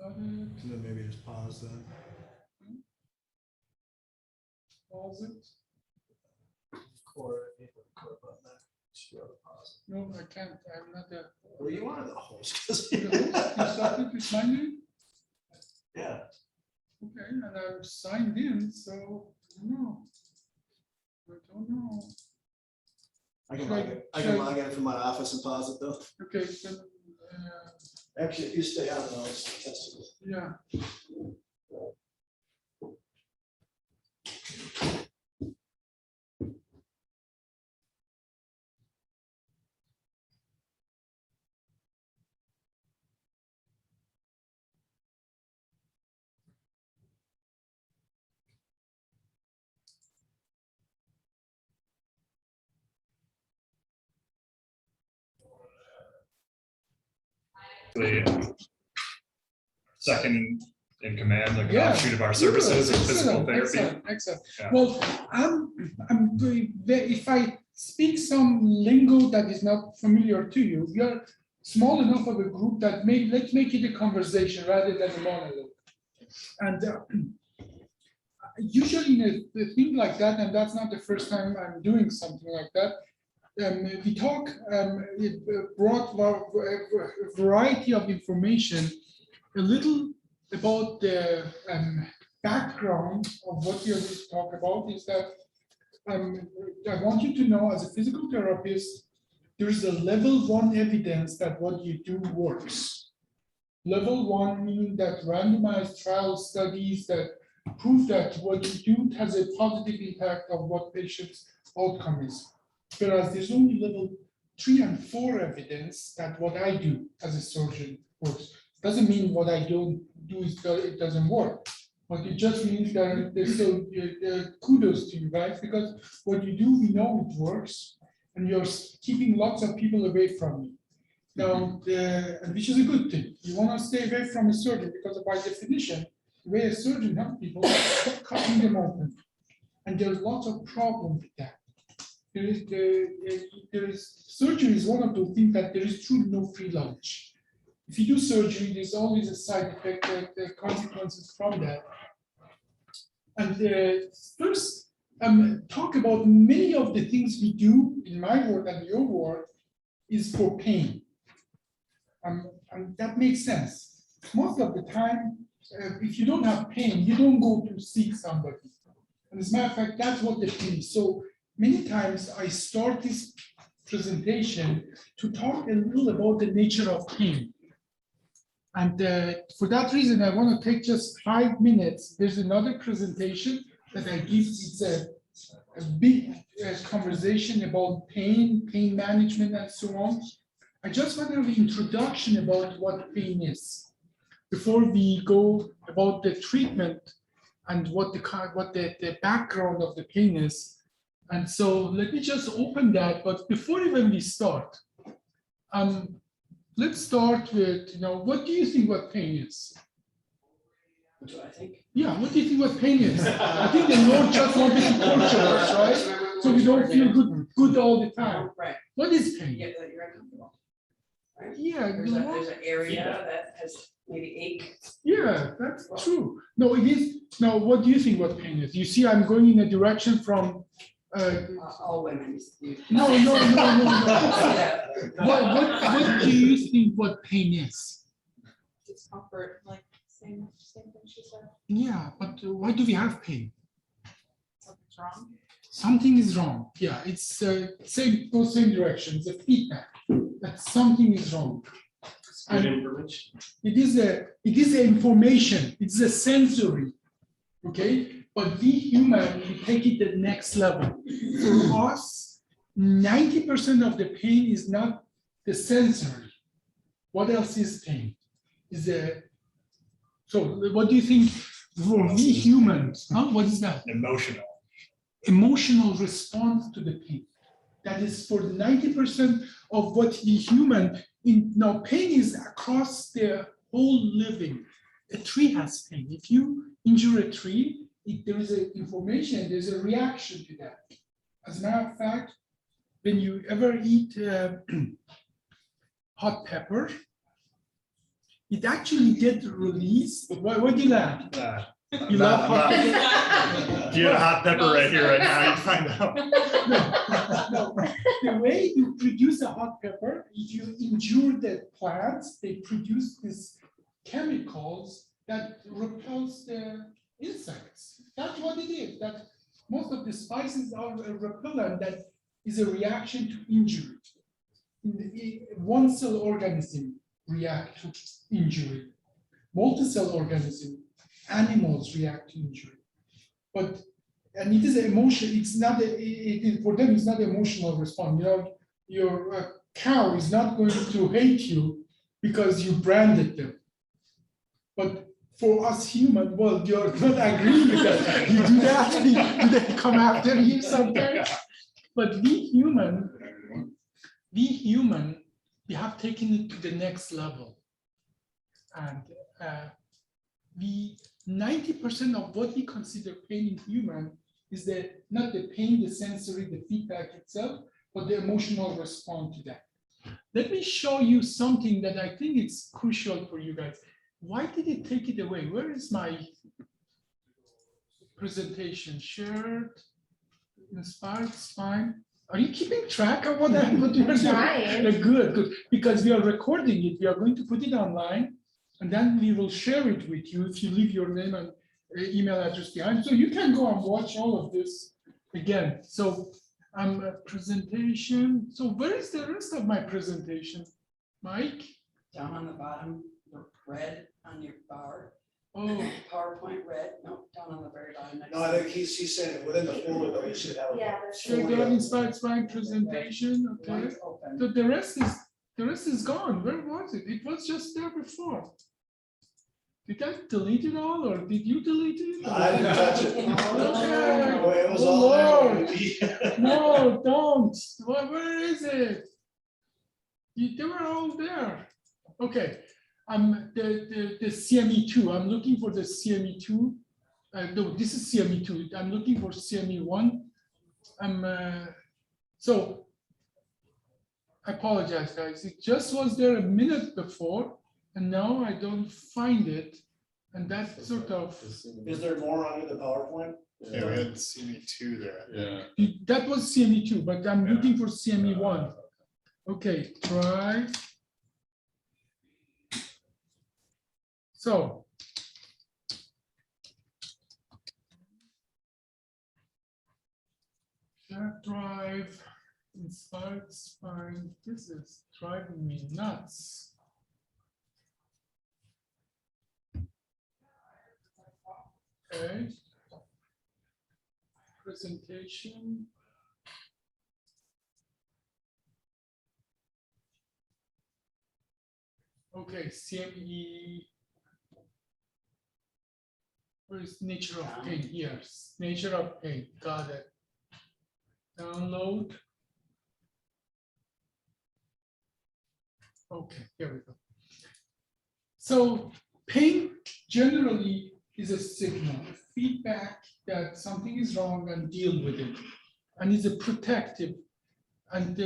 And then maybe just pause then. Pause it. Record button there. Just go to pause. No, I can't. I'm not a. Well, you are the host. You started to sign in? Yeah. Okay, and I'm signed in, so I don't know. I can log in from my office and pause it though. Okay, then, Actually, if you stay on those, test it. yeah. The second in command, like an Yeah, offshoot of our services of physical excellent, therapy. Excellent. Yeah. Well, I'm doing, if I speak some lingo that is not familiar to you, we are small enough of a group that let's make it a conversation rather than a monologue. And usually in a thing like that, and that's not the first time I'm doing something like that, we talk, it brought a variety of information, a little about the background of what you're going to talk about is that I want you to know as a physical therapist, there is a level 1 evidence that what you do works. Level 1 meaning that randomized trial studies that prove that what you do has a positive impact on what patients' outcome is. Whereas there's only level 3 and 4 evidence that what I do as a surgeon works. Doesn't mean what I don't do it doesn't work, but it just means that there's so kudos to you guys because what you do, we know it works, and you're keeping lots of people away from me. Now, and which is a good thing. You want to stay away from a surgeon because by definition, the way a surgeon helps people, cutting them open, and there's lots of problems with that. Surgery is one of those things that there is truly no free lunch. If you do surgery, there's always a side effect, the consequences from that. And first, talk about many of the things we do in my work and your work is for pain. And that makes sense. Most of the time, if you don't have pain, you don't go to seek somebody. And as a matter of fact, that's what the pain is. So many times I start this presentation to talk a little about the nature of pain. And for that reason, I want to take just 5 minutes. There's another presentation that I give. It's a big conversation about pain, pain management, and so on. I just want to have an introduction about what pain is before we go about the treatment and what the background of the pain is. And so let me just open that. But before even we start, let's start with, what do you think what pain is? What do I think? Yeah, what do you think what pain is? I think the Lord just wanted to torture us, right? So we don't feel good all the time. Right. What is pain? Yeah, that you're uncomfortable. Right? Yeah, There's an area that has maybe ache. yeah, that's true. No, it is. Now, what do you think what pain is? You see, I'm going in a direction from. All women. No. Yeah. What do you think what pain is? Discomfort, like same thing she said. Yeah, but why do we have pain? Something's wrong. Something is wrong. Yeah, it's same direction. It's a feedback that something is wrong. Good information. It is a information. It's a sensory. Okay, but we human, we take it to the next level. For us, 90% of the pain is not the sensory. What else is pain? So what do you think for we humans? What is that? Emotional. Emotional response to the pain. That is for 90% of what we human. Now, pain is across the whole living. A tree has pain. If you injure a tree, there is an information, there's a reaction to that. As a matter of fact, when you ever eat hot pepper, it actually gets released. Why do you laugh? I'm You not- love I'm hot not- pepper? If you had a hot pepper right here, right now, you'd find out. No, the way you produce a hot pepper, if you injure the plants, they produce these chemicals that repels the insects. That's what it is. That most of the spices are a repellent that is a reaction to injury. One cell organism react to injury. Multi-cell organism, animals react to injury. But and it is emotion. It's not. For them, it's not emotional response. You know, your cow is not going to hate you because you branded them. But for us human, well, you're not agreeing with that. You do that. Do they come after you sometimes? But we human, we have taken it to the next level, and we 90% of what we consider pain in human is not the pain, the sensory, the feedback itself, but the emotional response to that. Let me show you something that I think it's crucial for you guys. Why did it take it away? Where is my presentation? Shared, inspired, spine. Are you keeping track of what you're doing? Good. Because we are recording it. We are going to put it online, and then we will share it with you if you leave your name and email address behind. So you can go and watch all of this again. So presentation. So where is the rest of my presentation? Mike? Down on the bottom, the red on your bar. Oh, PowerPoint red, no, down on the very bottom. next No, I to think he's saying it within the folder, though, you should have. Yeah, that's sure. Go inspired spine presentation. the Okay. one's open. So the rest is gone. Where was it? It was just there before. Did I delete it all, or did you delete it? I didn't touch it. Okay. Boy, it was Oh, all Lord. there. No, don't. Where is it? They were all there. Okay. The CME2. I'm looking for the CME2. No, this is CME2. I'm looking for CME1. So I apologize, guys. It just was there a minute before, and now I don't find it. And that's sort of, Is there more under the PowerPoint? Yeah, we had CME2 there. Yeah. that was CME2, but I'm looking for CME1. Okay, try. So. Shared drive, inspired spine. This is driving me nuts. Okay. Presentation. Okay, CME. Where is nature of pain? Here, nature of pain. Got it. Download. Okay, here we go. So pain generally is a signal, a feedback that something is wrong and deal with it. And it's a protective. And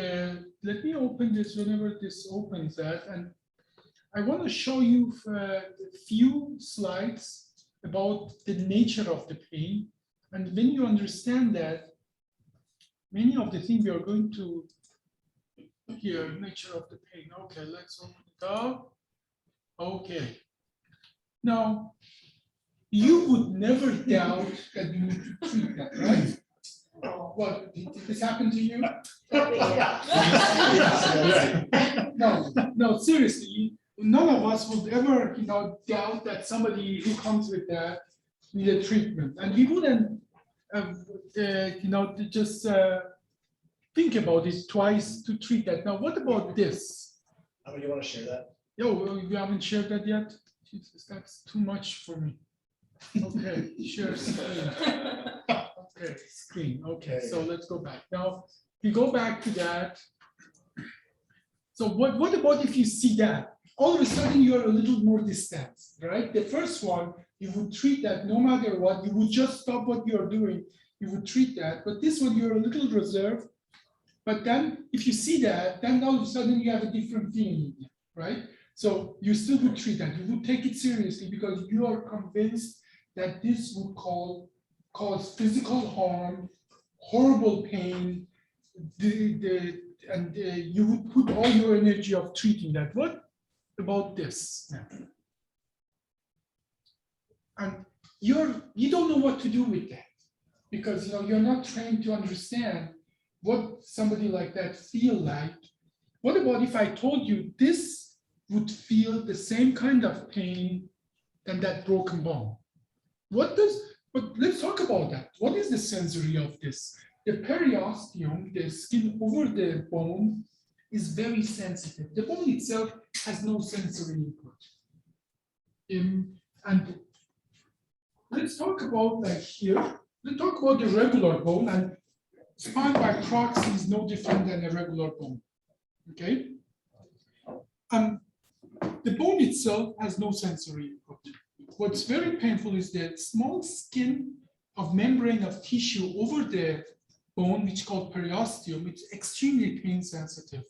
let me open this whenever this opens that. And I want to show you a few slides about the nature of the pain. And when you understand that, many of the things we are going to hear, nature of the pain. Okay, let's open it up. Okay. Now, you would never doubt that you need to treat that, right? What, did this happen to you? No, seriously, none of us would ever, doubt that somebody who comes with that need a treatment, and we wouldn't, just think about it twice to treat that. Now, what about this? How many you want to share that? Yo, you haven't shared that yet? Jesus, that's too much for me. Okay, share screen. Okay, screen. Okay, so let's go back. Now, we go back to that. So what about if you see that? All of a sudden, you're a little more distant, right? The first one, you would treat that no matter what. You would just stop what you're doing. You would treat that. But this one, you're a little reserved. But then if you see that, then all of a sudden you have a different feeling, right? So you still would treat that. You would take it seriously because you are convinced that this would cause physical harm, horrible pain, and you would put all your energy of treating that. What about this now? And you don't know what to do with that because you're not trained to understand what somebody like that feel like. What about if I told you this would feel the same kind of pain than that broken bone? But let's talk about that. What is the sensory of this? The periosteum, the skin over the bone, is very sensitive. The bone itself has no sensory input. And let's talk about here. Let's talk about the regular bone, and spine by proxy is no different than a regular bone. Okay. The bone itself has no sensory input. What's very painful is the small skin of membrane of tissue over the bone, which is called periosteum. It's extremely pain sensitive.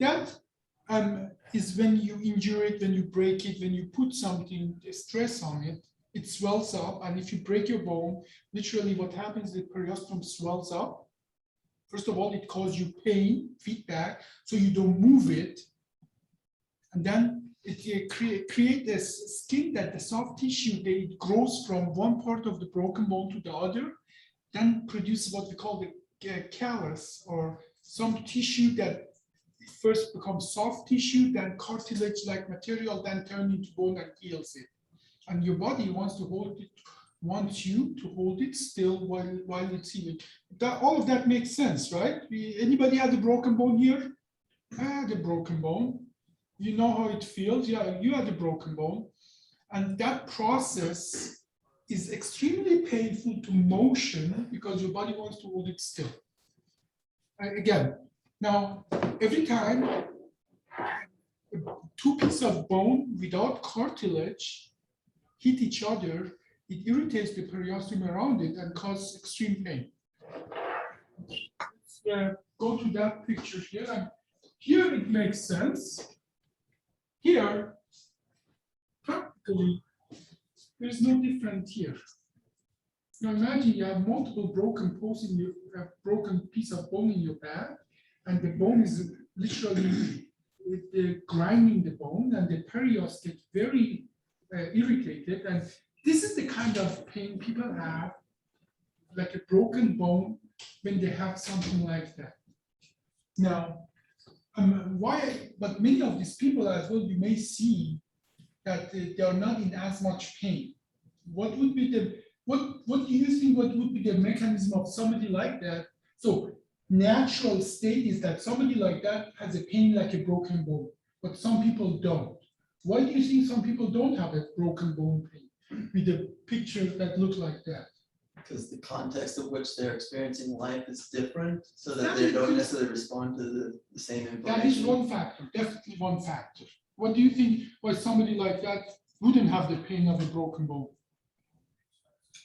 That is when you injure it, when you break it, when you put something, stress on it, it swells up. And if you break your bone, literally what happens, the periosteum swells up. First of all, it causes you pain, feedback, so you don't move it. And then it creates this skin that the soft tissue, it grows from one part of the broken bone to the other, then produces what we call the callus, or some tissue that first becomes soft tissue, then cartilage-like material, then turns into bone and heals it. And your body wants to hold it, wants you to hold it still while it's healing. All of that makes sense, right? Anybody have a broken bone here? The broken bone. You know how it feels. Yeah, you have a broken bone. And that process is extremely painful to motion because your body wants to hold it still. Again, now, every time two pieces of bone without cartilage hit each other, it irritates the periosteum around it and causes extreme pain. Let's go to that picture here. And here it makes sense. Here, practically, there's no different here. Now imagine you have multiple broken posts in your broken piece of bone in your back, and the bone is literally grinding the bone, and the periosteum gets very irritated. And this is the kind of pain people have, like a broken bone, when they have something like that. Now, but many of these people as well, you may see that they are not in as much pain. What would be what do you think would be the mechanism of somebody like that? So natural state is that somebody like that has a pain like a broken bone, but some people don't. Why do you think some people don't have a broken bone pain with the pictures that look like that? Because the context of which they're experiencing life is different, so that they don't necessarily respond to the same information. That is one factor, definitely one factor. What do you think why somebody like that wouldn't have the pain of a broken bone?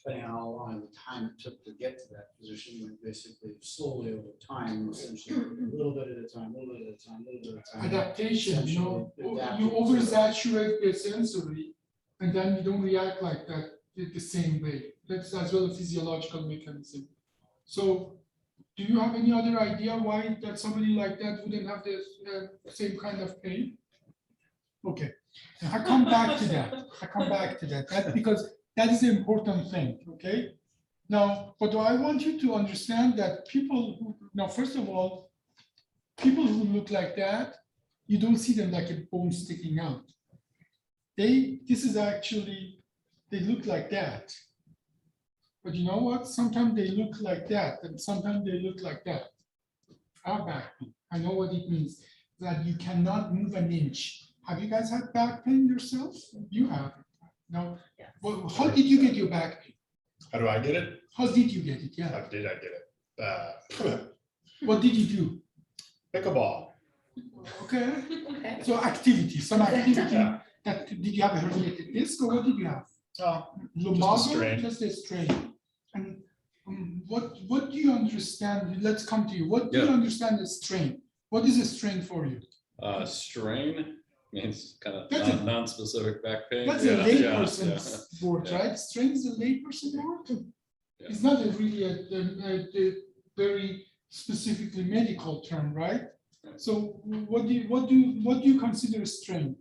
Depending on how long the time it took to get to that position, like basically slowly over time, essentially a little bit at a time, a little bit at a time, a little bit at a time. Adaptation, you Adapting. oversaturate the sensory, and then you don't react like that the same way. That's as well a physiological mechanism. So, do you have any other idea why that somebody like that wouldn't have the same kind of pain? Okay, I come back to that. That's because that is an important thing, okay? Now, but I want you to understand that people who, now, first of all, people who look like that, you don't see them like a bone sticking out. This is actually, they look like that. But you know what? Sometimes they look like that, and sometimes they look like that. Our back pain, I know what it means, that you cannot move an inch. Have you guys had back pain yourself? You have. No. Yes. Well, how did you get your back pain? How do I get it? How did you get it? Yeah. How did I get it? What did you do? Pickleball. Okay. Okay. So activity, some activity. Yeah. That, did you have a herniated disc or what did you have? Lumbago, strain. just a strain. And what do you understand? Let's come to you. What do you understand as strain? What is a strain for you? Strain means kind of That's a- non-specific back pain. That's a layperson's word, yeah. right? Strain is a layperson word. Yeah. It's not really a very specifically medical term, right? Right. So what do you consider a strain?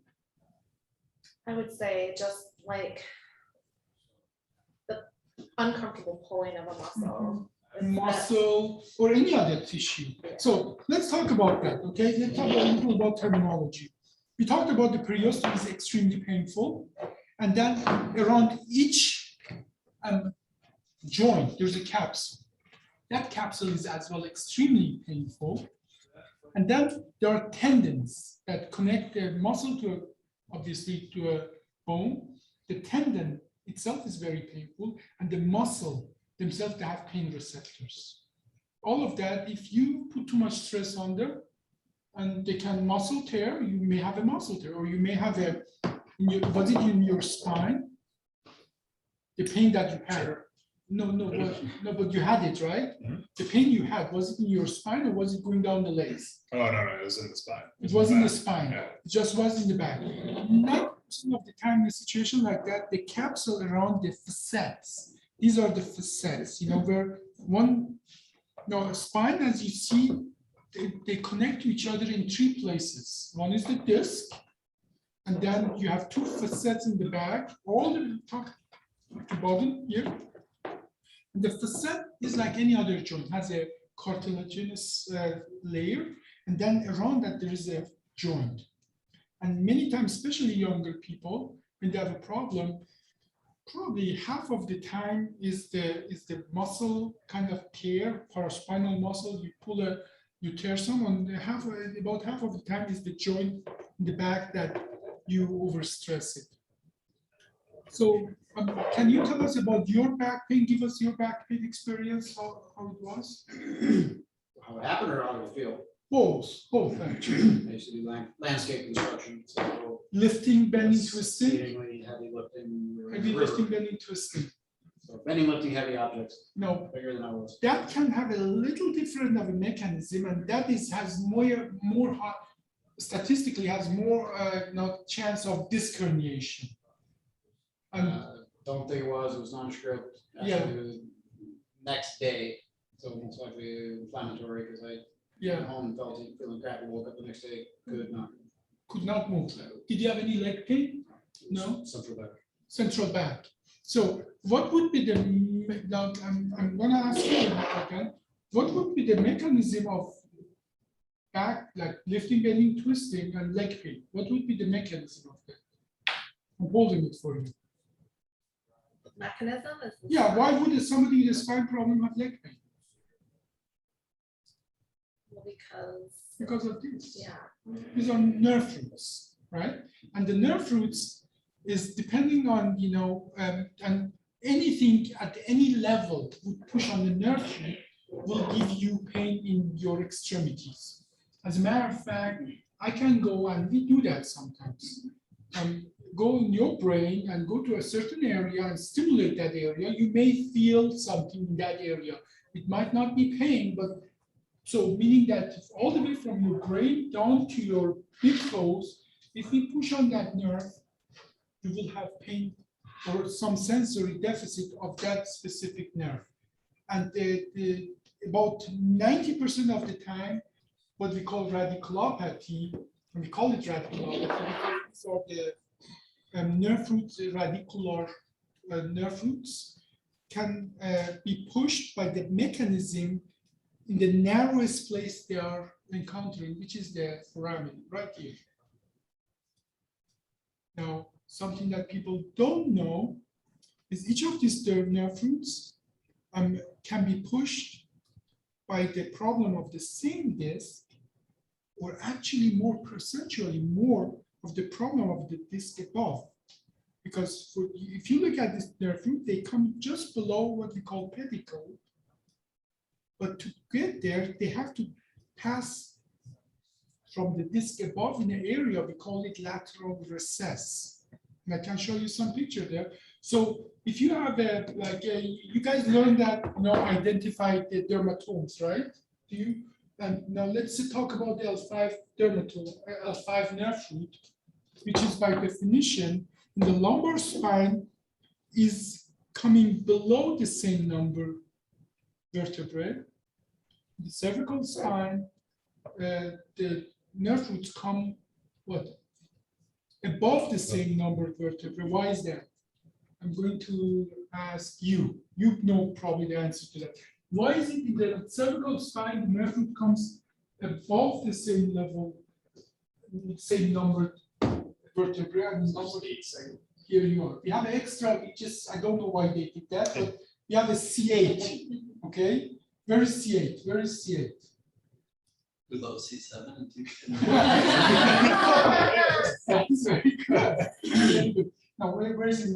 I would say just like the uncomfortable pulling of a muscle. Muscle or any other tissue. So let's talk about that, okay? Let's talk a little about terminology. We talked about the periosteum is extremely painful, and then around each joint, there's a capsule. That capsule is as well extremely painful. And then there are tendons that connect the muscle to, obviously, to a bone. The tendon itself is very painful, and the muscle themselves, they have pain receptors. All of that, if you put too much stress on them, and they can muscle tear, you may have a muscle tear, or you may have a, was it in your spine? The pain that you had. Sure. No, but you had it, right? Mhm. The pain you had, was it in your spine or was it going down the legs? Oh, no, it was in the spine. It was in the back. spine. Yeah. It just was in the back. 90% of the time in a situation like that, the capsule around the facets, these are the facets, you know, where one, a spine, as you see, they connect to each other in three places. One is the disc, and then you have two facets in the back, all the way top to bottom here. And the facet is like any other joint, has a cartilaginous layer, and then around that there is a joint. And many times, especially younger people, when they have a problem, probably half of the time is the muscle kind of tear, paraspinal muscle. You tear someone. About half of the time is the joint in the back that you overstress it. So can you tell us about your back pain? Give us your back pain experience, how it was. How it happened or how it feel? Both actually. I used to do landscape construction, so Lifting, bending, that's twisting. exceedingly heavy lifting. Heavy lifting, bending, twisting. So bending, lifting heavy objects, No, bigger than I was. that can have a little different of a mechanism, and that has more statistically has more chance of disc herniation. Don't think it was non-script. Yeah. Actually, it was next day, so most likely inflammatory because I Yeah, went home, feeling crappy, woke up the next day, could not move. Did you have any leg pain? No. Central back. Central back. So what would be the, now I'm gonna ask you again, what would be the mechanism of back, like lifting, bending, twisting, and leg pain? What would be the mechanism of that? I'm holding it for you. Mechanism is. Yeah, why would somebody with a spine problem have leg pain? Well, Because of this. yeah. These are nerve roots, right? And the nerve roots is depending on, and anything at any level would push on the nerve root will give you pain in your extremities. As a matter of fact, I can go, and we do that sometimes, go in your brain and go to a certain area and stimulate that area. You may feel something in that area. It might not be pain, but so meaning that all the way from your brain down to your big toes, if we push on that nerve, you will have pain or some sensory deficit of that specific nerve. And about 90% of the time, what we call radiculopathy, and we call it radiculopathy because these are the nerve roots, radicular nerve roots, can be pushed by the mechanism in the narrowest place they are encountering, which is the foramen, right here. Now, something that people don't know is each of these nerve roots can be pushed by the problem of the same disc, or actually more percentually more of the problem of the disc above. Because if you look at this nerve root, they come just below what we call pedicle. But to get there, they have to pass from the disc above in an area, we call it lateral recess. And I can show you some picture there. So if you have you guys learned that, identify the dermatomes, right? Do you? And now let's talk about the L5 dermatome, L5 nerve root. which is by definition in the lumbar spine is coming below the same number vertebrae. The cervical spine, the nerve roots come what? Above the same number of vertebrae. Why is that? I'm going to ask you. You know probably the answer to that. Why is it in the cervical spine the nerve root comes above the same level, same number of vertebrae? And here you are. We have an extra. We just I don't know why they did that, but we have a C8. Okay, where is C8? Where is C8? Below C7 and That's very good. Now, where is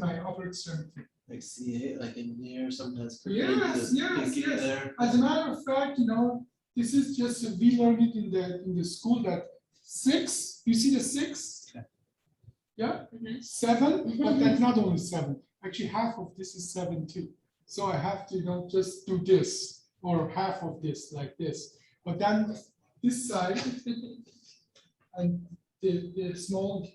my upper extremity? like C8, like in here, sometimes. Yes. There. As a matter of fact, this is just we learned it in the school that 6. You see the 6? Yeah. 7, but that's not only 7. Actually, half of this is 7 too. So I have to just do this or half of this like this. But then this side and the small,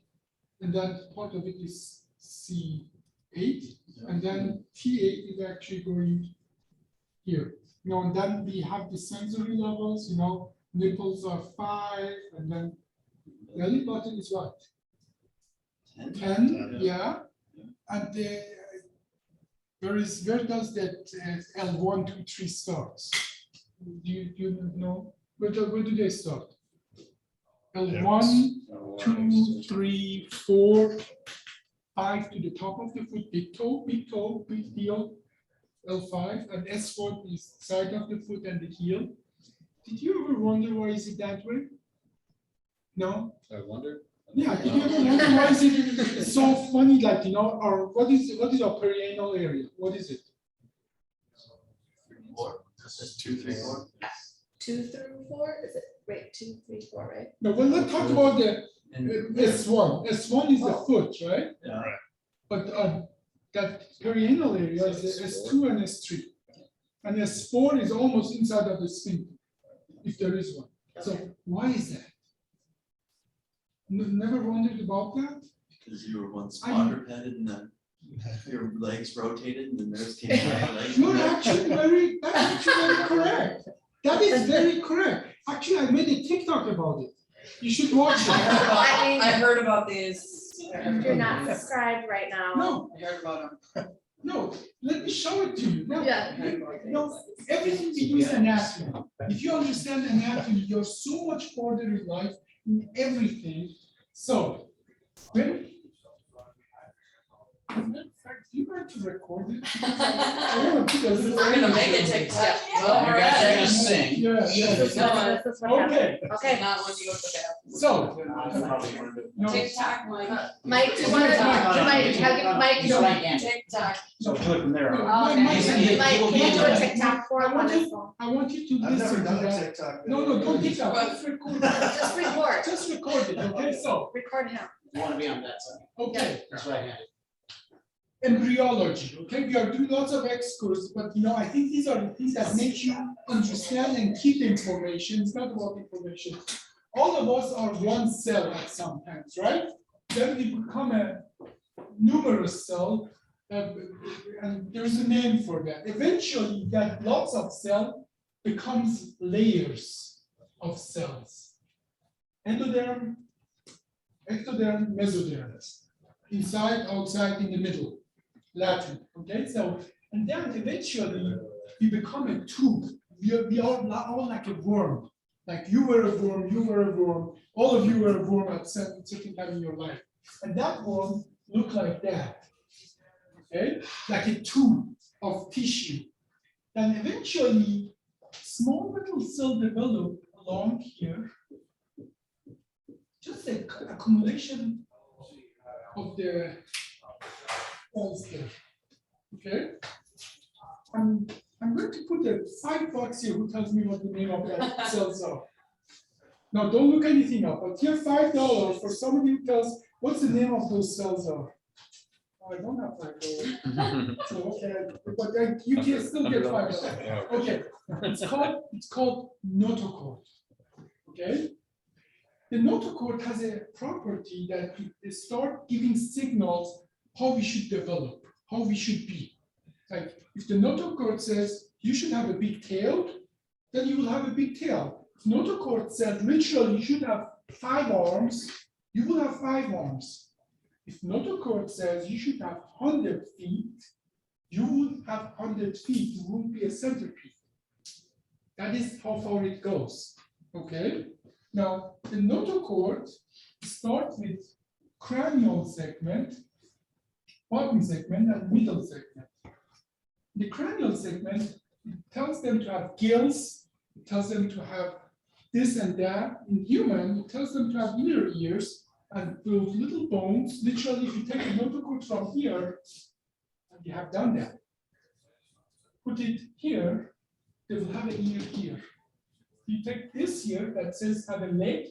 and then part of it is C8, and then T8 is actually going here. And then we have the sensory levels, nipples are 5, and then belly button is what? 10, yeah. And where does that L1, 2, 3 starts? Do you know? Where do they start? L1, 2, 3, 4, 5 to the top of the foot, big toe, big heel. L5 and S1 is side of the foot and the heel. Did you ever wonder why is it that way? No? I wonder. Yeah, did you ever wonder why is it so funny, like, or what is your perianal area? What is it? 4. That's 2, 3, 4. 2 through 4? Is it? Wait, 2, 3, 4, right? No, well, let's talk about the S1. S1 is the foot, right? Yeah. But that perianal area is the S2 and S3. And S4 is almost inside of the sphincter, if there is one. So why is that? Never wondered about that? Because you were once quadrupeded and then your legs rotated and the nerves came out. You're actually very correct. That is very correct. Actually, I made a TikTok about it. You should watch it. I heard about these. If you're not subscribed right now. No, I heard about them. no, let me show it to you. No, Yeah. no, everything we do is anatomy. If you understand anatomy, you're so much further in life in everything. So, when you going to record it? We're gonna make it TikTok. Well, You we're guys are at gonna it. sing. Yeah. This is what happened. Okay, Okay, Not when you go to the bathroom. so, no, TikTok, Mike. Mike, do you want to, Mike, He's right-handed. TikTok. So do it from there. no, on. no, Mike, He- Mike, he will be can you do in a the- TikTok for him on his phone? I want you to I've never listen to done a that. TikTok. No, don't TikTok, just record it. Just record, Just record it, okay, so, record him. You wanna be on that side. okay. That's right-handed. Embryology, okay, we are doing lots of excursions, but I think these are the things that make you understand and keep information. It's not about information. All of us are one cell at some times, right? Then we become a numerous cell, and there's a name for that. Eventually, that lots of cell becomes layers of cells. Endoderm, ectoderm, mesoderm. Inside, outside, in the middle. Latin, okay? So, and then eventually we become a tube. We are all like a worm. Like you were a worm, you were a worm, all of you were a worm at certain time in your life. And that worm looked like that, okay? Like a tube of tissue. And eventually, small little cell develop along here, just an accumulation of the cells there. Okay? I'm going to put a $5 here. Who tells me what the name of that cells are? Now, don't look anything up. But here, $5 for somebody who tells what's the name of those cells are. Oh, I don't have $5. So okay, but then you can still get $5. Okay, it's called Notochord. Okay, The notochord has a property that it start giving signals how we should develop, how we should be. Like if the notochord says you should have a big tail, then you will have a big tail. If notochord says literally you should have 5 arms, you will have 5 arms. If notochord says you should have 100 feet, you will have 100 feet. You won't be a centipede. That is how far it goes. Okay. Now the notochord starts with cranial segment, bottom segment, and middle segment. The cranial segment, it tells them to have gills, it tells them to have this and that. In human, it tells them to have inner ears and those little bones. Literally, if you take a notochord from here, and you have done that, put it here, they will have an ear here. You take this here that says have a leg,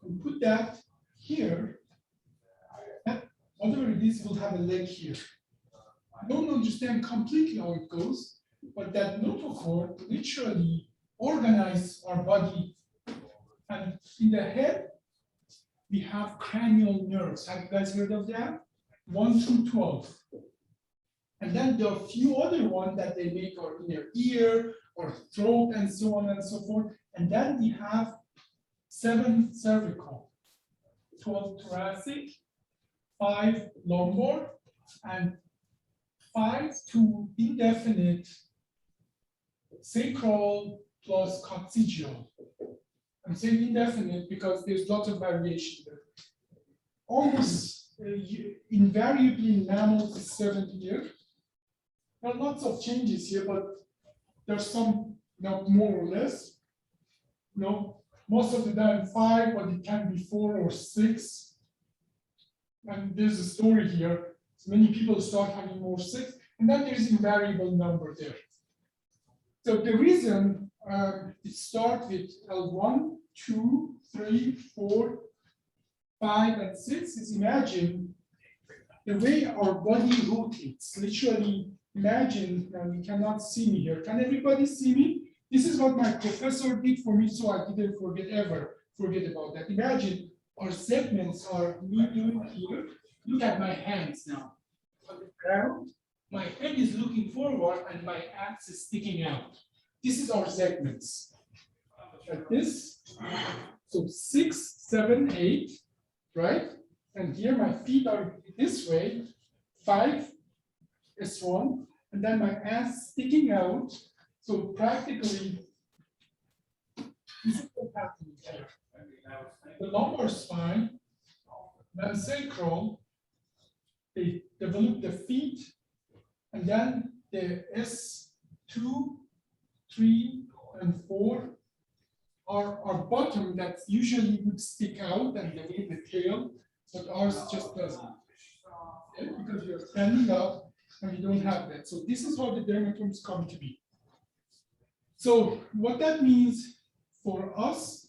and put that here, that whatever it is will have a leg here. I don't understand completely how it goes, but that notochord literally organizes our body. And in the head, we have cranial nerves. Have you guys heard of that? 1 through 12. And then there are a few other ones that they make our inner ear or throat and so on and so forth. And then we have 7 cervical, 12 thoracic, 5 lumbar, and 5 to indefinite sacral plus coccygeal. I'm saying indefinite because there's lots of variation there. Almost invariably in mammals is 7 years. There are lots of changes here, but there's some more or less. Most of the time 5, but it can be 4 or 6. And there's a story here. So many people start having more 6, and then there's invariable number there. So the reason it starts with L1, 2, 3, 4, 5, and 6 is imagine the way our body rotates. Literally, imagine, now you cannot see me here. Can everybody see me? This is what my professor did for me, so I didn't ever forget about that. Imagine our segments are me doing here. Look at my hands now. On the ground, my head is looking forward and my axe is sticking out. This is our segments. Like this. So 6, 7, 8, right? And here my feet are this way. 5, S1, and then my ass sticking out. So practically, this is what happens here. The lumbar spine, then sacral, they develop the feet, and then the S2, 3, and 4 are our bottom that usually would stick out and develop the tail, but ours just doesn't. Okay? Because you're standing up and you don't have that. So this is how the dermatomes come to be. So what that means for us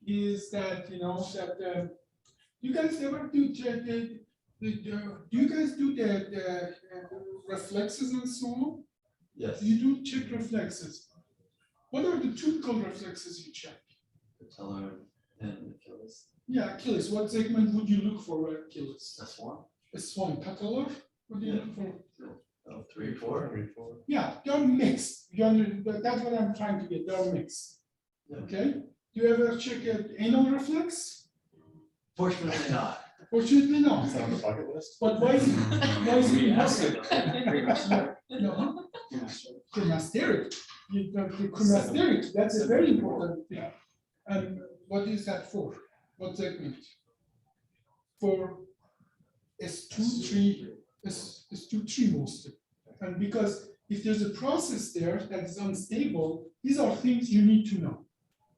is that, you guys ever do you guys do the reflexes and so on? Yes. You do check reflexes. What are the typical reflexes you check? Patellar and Achilles. Yeah, Achilles. What segment would you look for Achilles? That's 1. S1. Patellar? What do you look for? 3, 4. Yeah, they're mixed. That's what I'm trying to get. They're mixed. Yeah. Okay. Do you ever check an anal reflex? Fortunately not. Fortunately, no. Is that on the bucket list? But why is it important? No, cremasteric. The cremasteric, that's a very important thing. And what is that for? What segment? For S2, 3, S2, 3 mostly. And because if there's a process there that is unstable, these are things you need to know.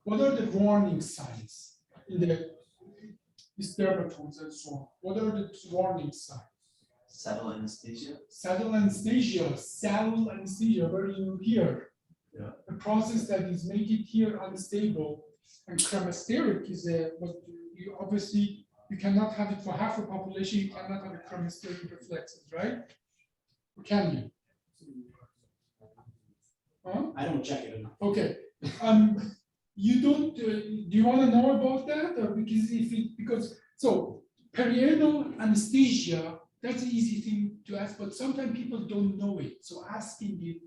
What are the warning signs in the dermatomes and so on? What are the warning signs? Saddle anesthesia. Saddle anesthesia. Saddle anesthesia, where you hear. Yeah. A process that is making it here unstable. And cremasteric is but you obviously you cannot have it for half a population. You cannot have a cremasteric reflexes, right? Or can you? Huh? I don't check it enough. Okay. you don't, do you want to know about that? Or because so perianal anesthesia, that's an easy thing to ask, but sometimes people don't know it. So asking it,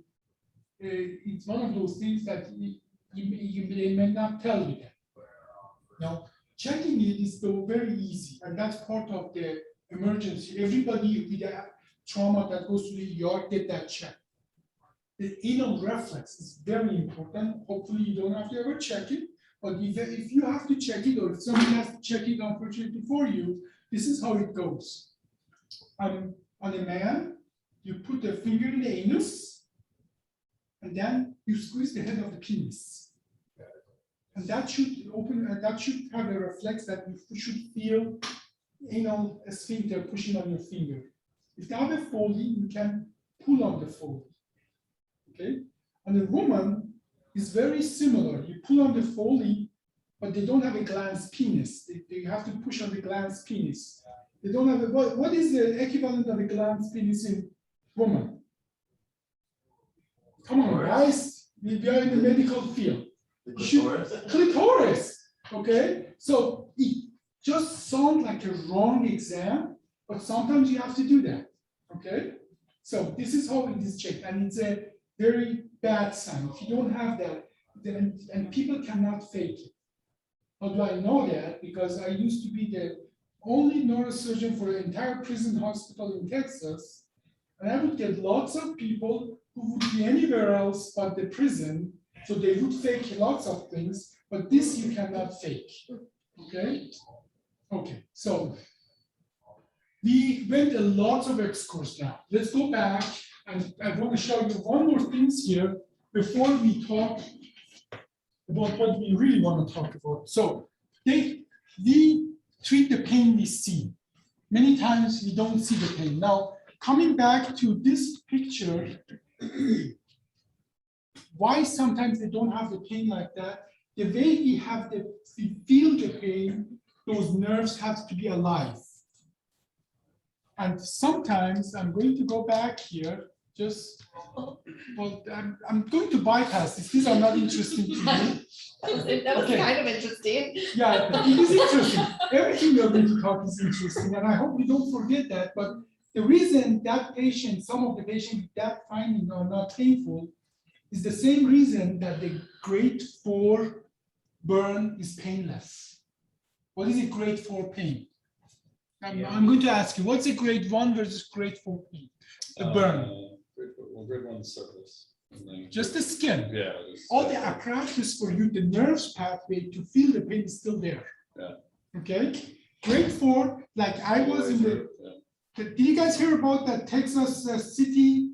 it's one of those things that they may not tell you that. Now, checking it is though very easy, and that's part of the emergency. Everybody with a trauma that goes to the ER get that checked. The anal reflex is very important. Hopefully you don't have to ever check it, but if you have to check it, or if somebody has to check it unfortunately for you, this is how it goes. On a man, you put the finger in the anus, and then you squeeze the head of the penis. And that should open, that should have a reflex that you should feel anal sphincter pushing on your finger. If they have a Foley, you can pull on the Foley. Okay? And a woman is very similar. You pull on the Foley, but they don't have a glans penis. They have to push on the glans penis. They don't have a, what is the equivalent of a glans penis in woman? Come on, guys. We are in the medical field. Clitoris. Okay? So it just sounds like a wrong exam, but sometimes you have to do that. Okay? So this is how it is checked, and it's a very bad sign. If you don't have that, then and people cannot fake it. How do I know that? Because I used to be the only neurosurgeon for the entire prison hospital in Texas, and I would get lots of people who would be anywhere else but the prison, so they would fake lots of things, but this you cannot fake. Okay? Okay, so we went a lot of X-course now. Let's go back, and I want to show you one more things here before we talk about what we really want to talk about. So we treat the pain we see. Many times we don't see the pain. Now, coming back to this picture, why sometimes they don't have the pain like that? The way we feel the pain, those nerves have to be alive. And sometimes I'm going to go back here, well, I'm going to bypass this. These are not interesting to you. That was kind of interesting. Yeah, it is interesting. Everything we are going to talk is interesting, and I hope we don't forget that. But the reason that patient, some of the patients with that finding are not painful, is the same reason that the grade 4 burn is painless. What is a grade 4 pain? I'm going to ask you, what's a grade 1 versus grade 4 pain? The burn. Grade 1 surface. Just the skin. Yeah. All the apparatus for you, the nerves pathway to feel the pain is still there. Yeah. Okay. Grade 4, like I was in the. Did you guys hear about that Texas city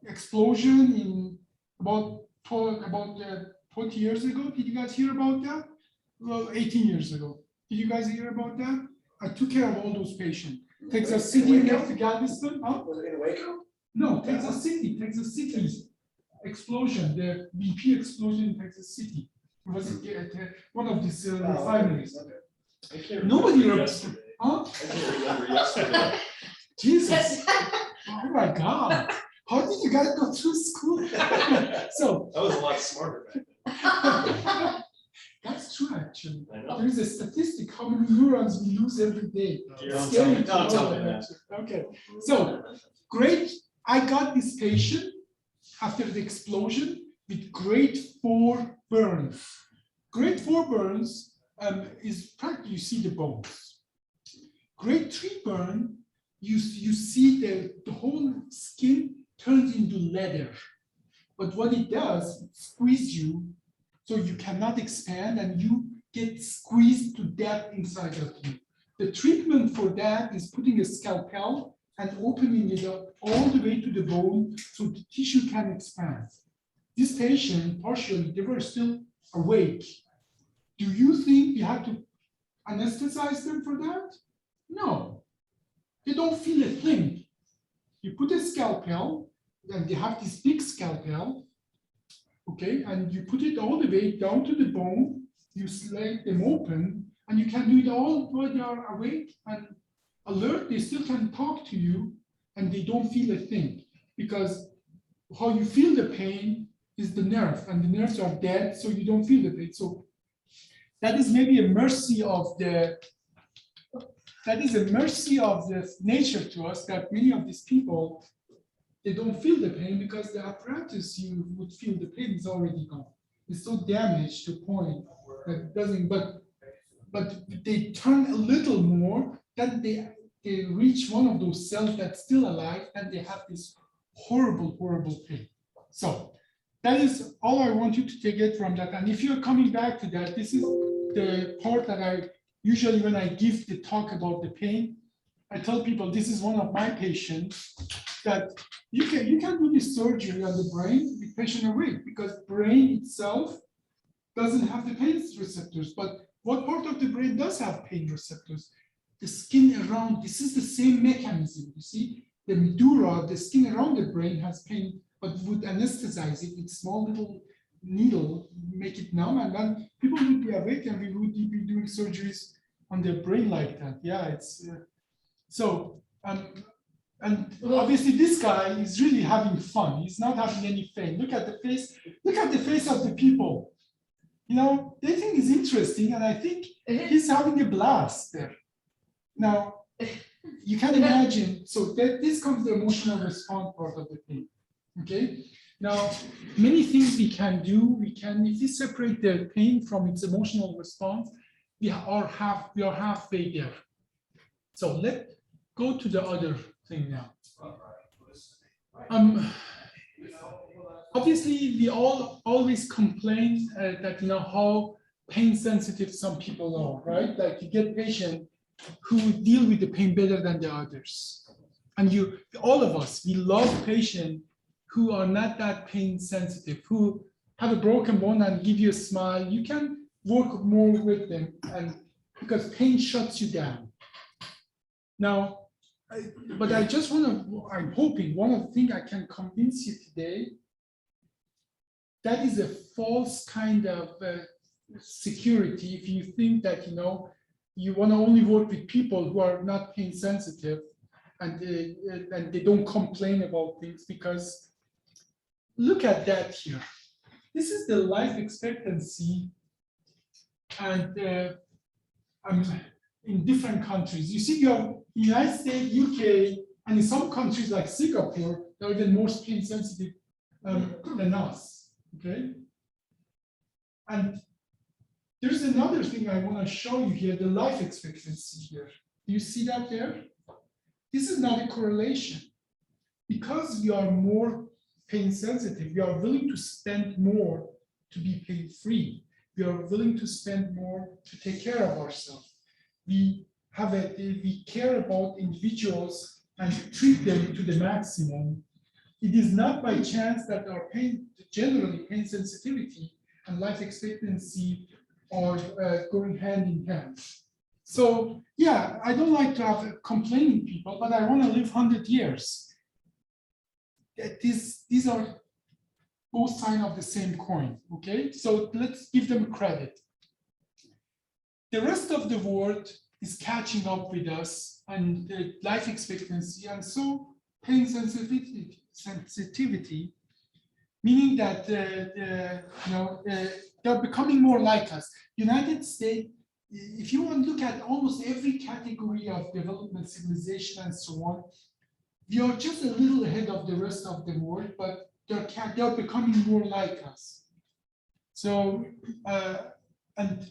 explosion in about 20 years ago? Did you guys hear about that? Well, 18 years ago. Did you guys hear about that? I took care of all those patients. Texas City next to Galveston. Huh? Was it in Waco? No, Texas City explosion, the BP explosion in Texas City. It was one of these refineries. Nobody remembers. Huh? Jesus. Oh my God. How did you guys go through school? So That was a lot smarter back then. that's true, actually. I know. There is a statistic how many neurons we lose every day. Don't Scary to tell know me that, that. actually. Okay, so great. I got this patient after the explosion with grade 4 burns. Grade 4 burns is practically you see the bones. Grade 3 burn, you see the whole skin turns into leather. But what it does, it squeezes you so you cannot expand and you get squeezed to death inside of you. The treatment for that is putting a scalpel and opening it up all the way to the bone so the tissue can expand. This patient, partially, they were still awake. Do you think you have to anesthetize them for that? No, they don't feel a thing. You put a scalpel, and they have this big scalpel, okay, and you put it all the way down to the bone, you slide them open, and you can do it all while they are awake and alert. They still can talk to you, and they don't feel a thing, because how you feel the pain is the nerve, and the nerves are dead, so you don't feel the pain. So that is maybe a mercy of the nature to us, that many of these people, they don't feel the pain because the apparatus you would feel the pain is already gone. It's so damaged to a point that it doesn't, but they turn a little more, then they reach one of those cells that's still alive, and they have this horrible, horrible pain. So that is all I want you to take it from that. And if you're coming back to that, this is the part that I usually, when I give the talk about the pain, I tell people this is one of my patients that you can do this surgery on the brain, the patient awake, because brain itself doesn't have the pain receptors. But what part of the brain does have pain receptors? The skin around, this is the same mechanism. You see, the medulla, the skin around the brain has pain, but would anesthetize it with small little needle, make it numb, and then people would be awake, and we would be doing surgeries on their brain like that. Yeah, it's and obviously this guy is really having fun. He's not having any pain. Look at the face. Look at the face of the people. You know, they think it's interesting, and I think he's having a blast there. Now, you can imagine. So this comes the emotional response part of the thing. Okay. Now, many things we can do. If we separate the pain from its emotional response, we are halfway there. So let's go to the other thing now. Obviously, we all always complain that how pain sensitive some people are, right? Like you get patients who deal with the pain better than the others, and all of us, we love patients who are not that pain sensitive, who have a broken bone and give you a smile. You can work more with them, and because pain shuts you down. Now, but I just I'm hoping one of the things I can convince you today, that is a false kind of security if you think that you want to only work with people who are not pain sensitive and they don't complain about things, because look at that here. This is the life expectancy, and in different countries. You see, you have United States, UK, and in some countries like Singapore, they're even more pain sensitive than us. Okay. And there's another thing I want to show you here, the life expectancy here. Do you see that there? This is not a correlation. Because we are more pain sensitive, we are willing to spend more to be pain free. We are willing to spend more to take care of ourselves. We care about individuals and treat them to the maximum. It is not by chance that our generally pain sensitivity and life expectancy are going hand in hand. So yeah, I don't like to have complaining people, but I want to live 100 years. These are both sides of the same coin, okay? So let's give them credit. The rest of the world is catching up with us, and life expectancy, and so pain sensitivity, meaning that they're becoming more like us. United States, if you want to look at almost every category of development, civilization, and so on, we are just a little ahead of the rest of the world, but they're becoming more like us. So, and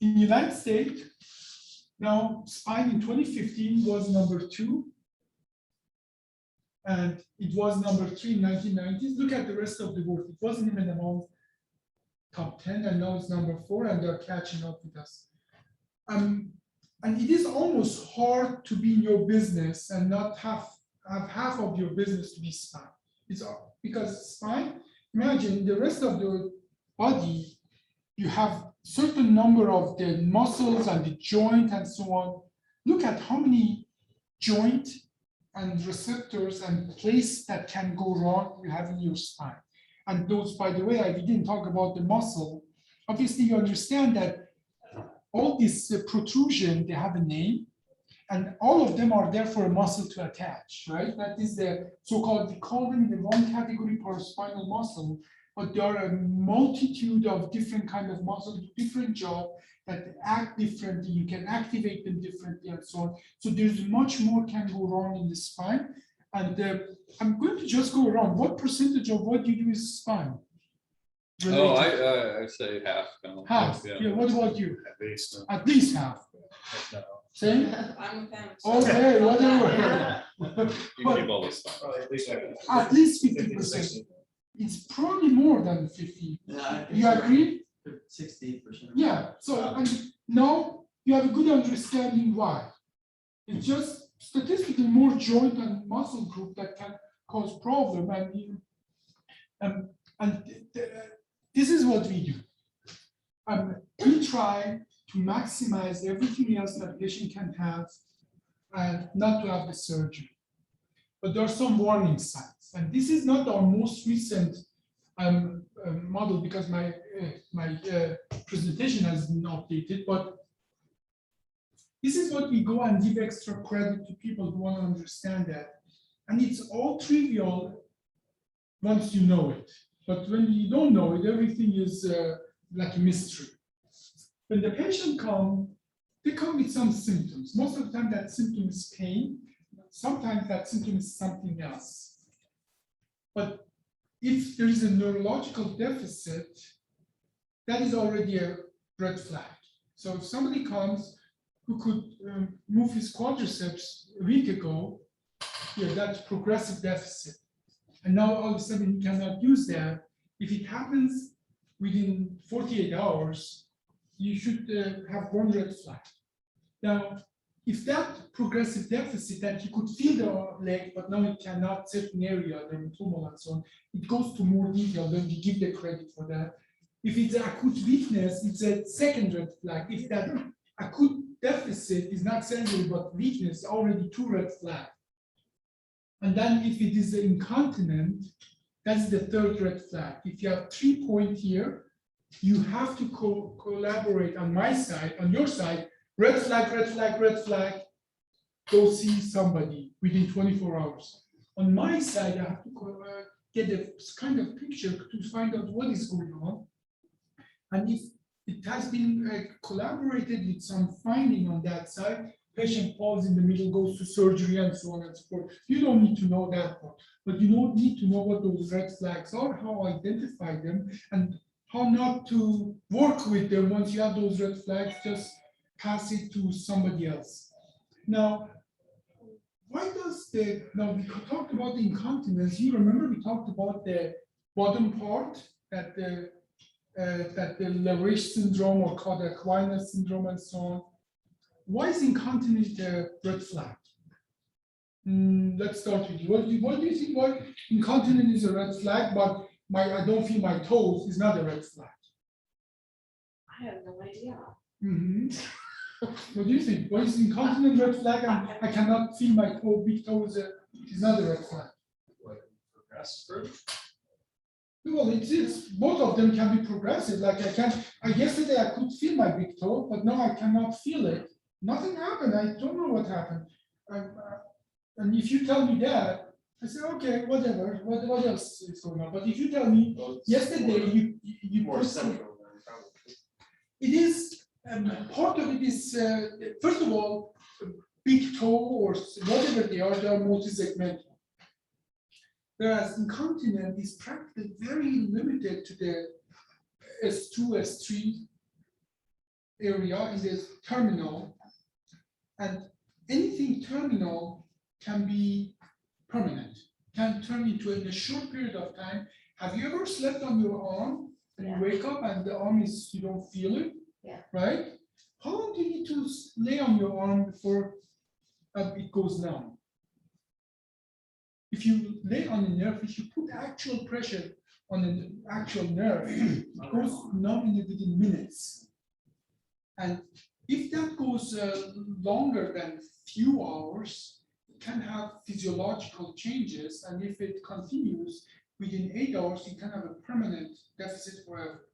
in the United States, now spine in 2015 was number 2, and it was number 3 in 1990s. Look at the rest of the world. It wasn't even among top 10, and now it's number 4, and they're catching up with us. And it is almost hard to be in your business and not have half of your business to be spine. It's because spine, imagine the rest of the body, you have certain number of the muscles and the joint and so on. Look at how many joint and receptors and place that can go wrong you have in your spine. And those, by the way, we didn't talk about the muscle. Obviously, you understand that all these protrusion, they have a name, and all of them are there for a muscle to attach, right? That is the so-called, we call them in the one category paraspinal muscle, but there are a multitude of different kind of muscles, different job that act differently. You can activate them differently and so on. So there's much more can go wrong in the spine. And I'm going to just go around. What percentage of what you do is spine? Oh, related? I say half. No. Half. Yeah. What about you? At least. At least half. No. Same? I'm with them. Okay, whatever. You keep all this stuff. At least. At least 50%. It's probably more than 50. Yeah, I think You so. agree? 68%. Yeah. So and now you have a good understanding why. It's just statistically more joint and muscle group that can cause problem, and this is what we do. We try to maximize everything else that patient can have and not to have the surgery. But there are some warning signs, and this is not our most recent model because my presentation has been updated, but this is what we go and give extra credit to people who want to understand that. And it's all trivial once you know it. But when you don't know it, everything is like a mystery. When the patient comes, they come with some symptoms. Most of the time that symptom is pain. Sometimes that symptom is something else. But if there is a neurological deficit, that is already a red flag. So if somebody comes who could move his quadriceps a week ago, yeah, that's progressive deficit. And now all of a sudden he cannot use that. If it happens within 48 hours, you should have one red flag. Now, if that progressive deficit that you could feel the leg, but now it cannot, certain area, dermatoma and so on, it goes to more detail, then we give the credit for that. If it's acute weakness, it's a second red flag. If that acute deficit is not sensory but weakness, already 2 red flags. And then if it is incontinent, that's the 3rd red flag. If you have 3 points here, you have to collaborate on my side, on your side, red flag, red flag, red flag, go see somebody within 24 hours. On my side, I have to get a kind of picture to find out what is going on. And if it has been collaborated with some finding on that side, patient falls in the middle, goes to surgery and so on and so forth. You don't need to know that part, but you don't need to know what those red flags are, how to identify them, and how not to work with them once you have those red flags, just pass it to somebody else. Now, why does now we talked about the incontinence. You remember we talked about the bottom part, that the Lariche syndrome or called Aquinas syndrome and so on. Why is incontinence a red flag? Let's start with you. What do you think? Why incontinence is a red flag, but I don't feel my toes is not a red flag? I have no idea. What do you think? Why is incontinence red flag and I cannot feel my toe, big toes is not a red flag? Well, it's both of them can be progressive. Like yesterday I could feel my big toe, but now I cannot feel it. Nothing happened. I don't know what happened. And if you tell me that, I say, okay, whatever. What else is going on? But if you tell me yesterday you More put central than probably. it is part of it is first of all, big toe or whatever they are multi-segmental. Whereas incontinence is practically very limited to the S2, S3 area in the terminal, and anything terminal can be permanent, can turn into in a short period of time. Have you ever slept on your arm and you wake up and the arm is, you don't feel it? Yeah. Right? How long do you need to lay on your arm before it goes numb? If you lay on a nerve, if you put actual pressure on an actual nerve, it goes numb within minutes. And if that goes longer than few hours, it can have physiological changes. And if it continues within 8 hours, you can have a permanent deficit forever.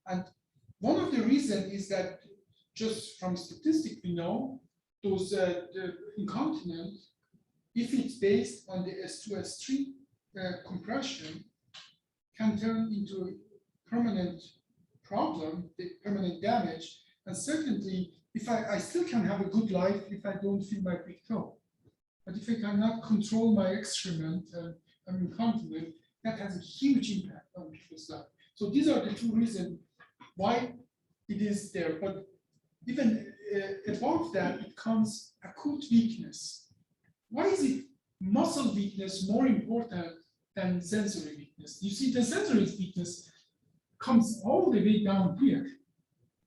And one of the reasons is that just from statistics, we know those the incontinence, if it's based on the S2, S3 compression, can turn into a permanent problem, permanent damage. And secondly, if I still can have a good life if I don't feel my big toe. But if I cannot control my excrement and I'm incontinent, that has a huge impact on people's life. So these are the two reasons why it is there. But even above that, it comes acute weakness. Why is it muscle weakness more important than sensory weakness? You see, the sensory weakness comes all the way down here.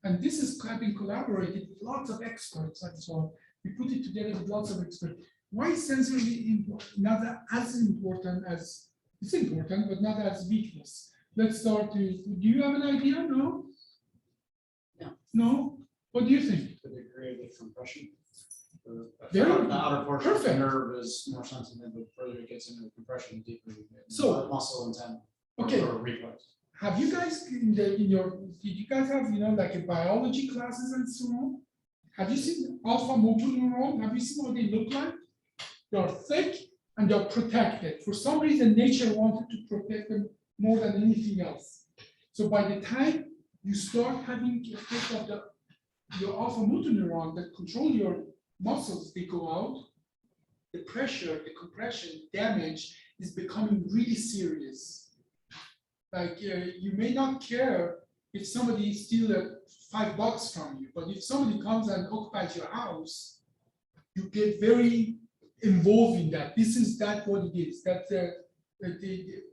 And this is having collaborated with lots of experts and so on. We put it together with lots of experts. Why is sensory not as important as, it's important, but not as weakness? Let's start with, do you have an idea? No? No. No? What do you think? The degree of the compression. Very The outer portion of the perfect. nerve is more sensitive, but further it gets into the compression, deeper you get. So- Muscle and tendon. Okay. Or reflex. Have you guys did you guys have, like a biology classes and so on? Have you seen alpha motor neuron? Have you seen what they look like? They're thick and they're protected. For some reason, nature wanted to protect them more than anything else. So by the time you start having effect of your alpha motor neuron that control your muscles, they go out, the pressure, the compression, damage is becoming really serious. Like you may not care if somebody steals $5 from you, but if somebody comes and occupies your house, you get very involved in that. This is what it is. That's the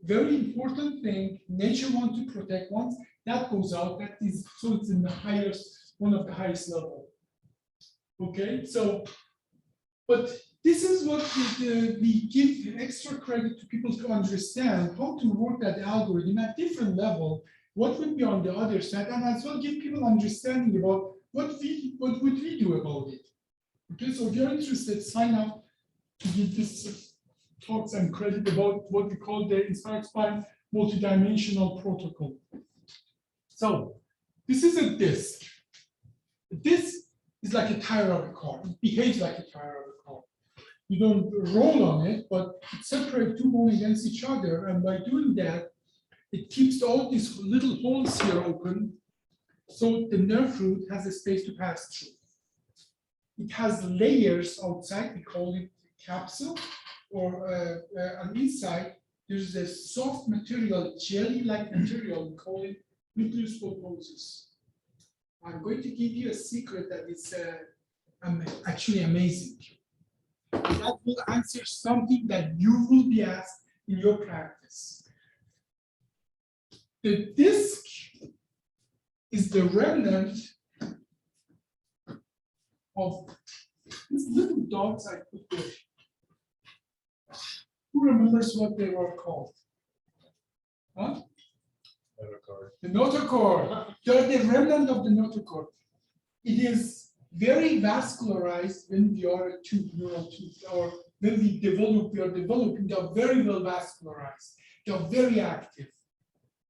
very important thing. Nature wants to protect. Once that goes out, that is so it's in the highest, one of the highest level. Okay, so, but this is what we give extra credit to people to understand how to work that algorithm at different level. What would be on the other side, and as well give people understanding about what would we do about it. Okay, so if you're interested, sign up to give this talks and credit about what we call the Inspired Spine Multidimensional Protocol. So this is a disc. This is like a tire of a car. It behaves like a tire of a car. You don't roll on it, but it separates two bones against each other. And by doing that, it keeps all these little holes here open. So the nerve root has a space to pass through. It has layers outside, we call it capsule, or on inside, there's a soft material, jelly-like material, we call it nucleus pulposus. I'm going to give you a secret that is actually amazing. That will answer something that you will be asked in your practice. The disc is the remnant of these little dots I put there. Who remembers what they were called? Huh? Notochord. The notochord. They're the remnant of the notochord. It is very vascularized when we are a tube, neural tube, or when we are developing, they're very well vascularized. They're very active.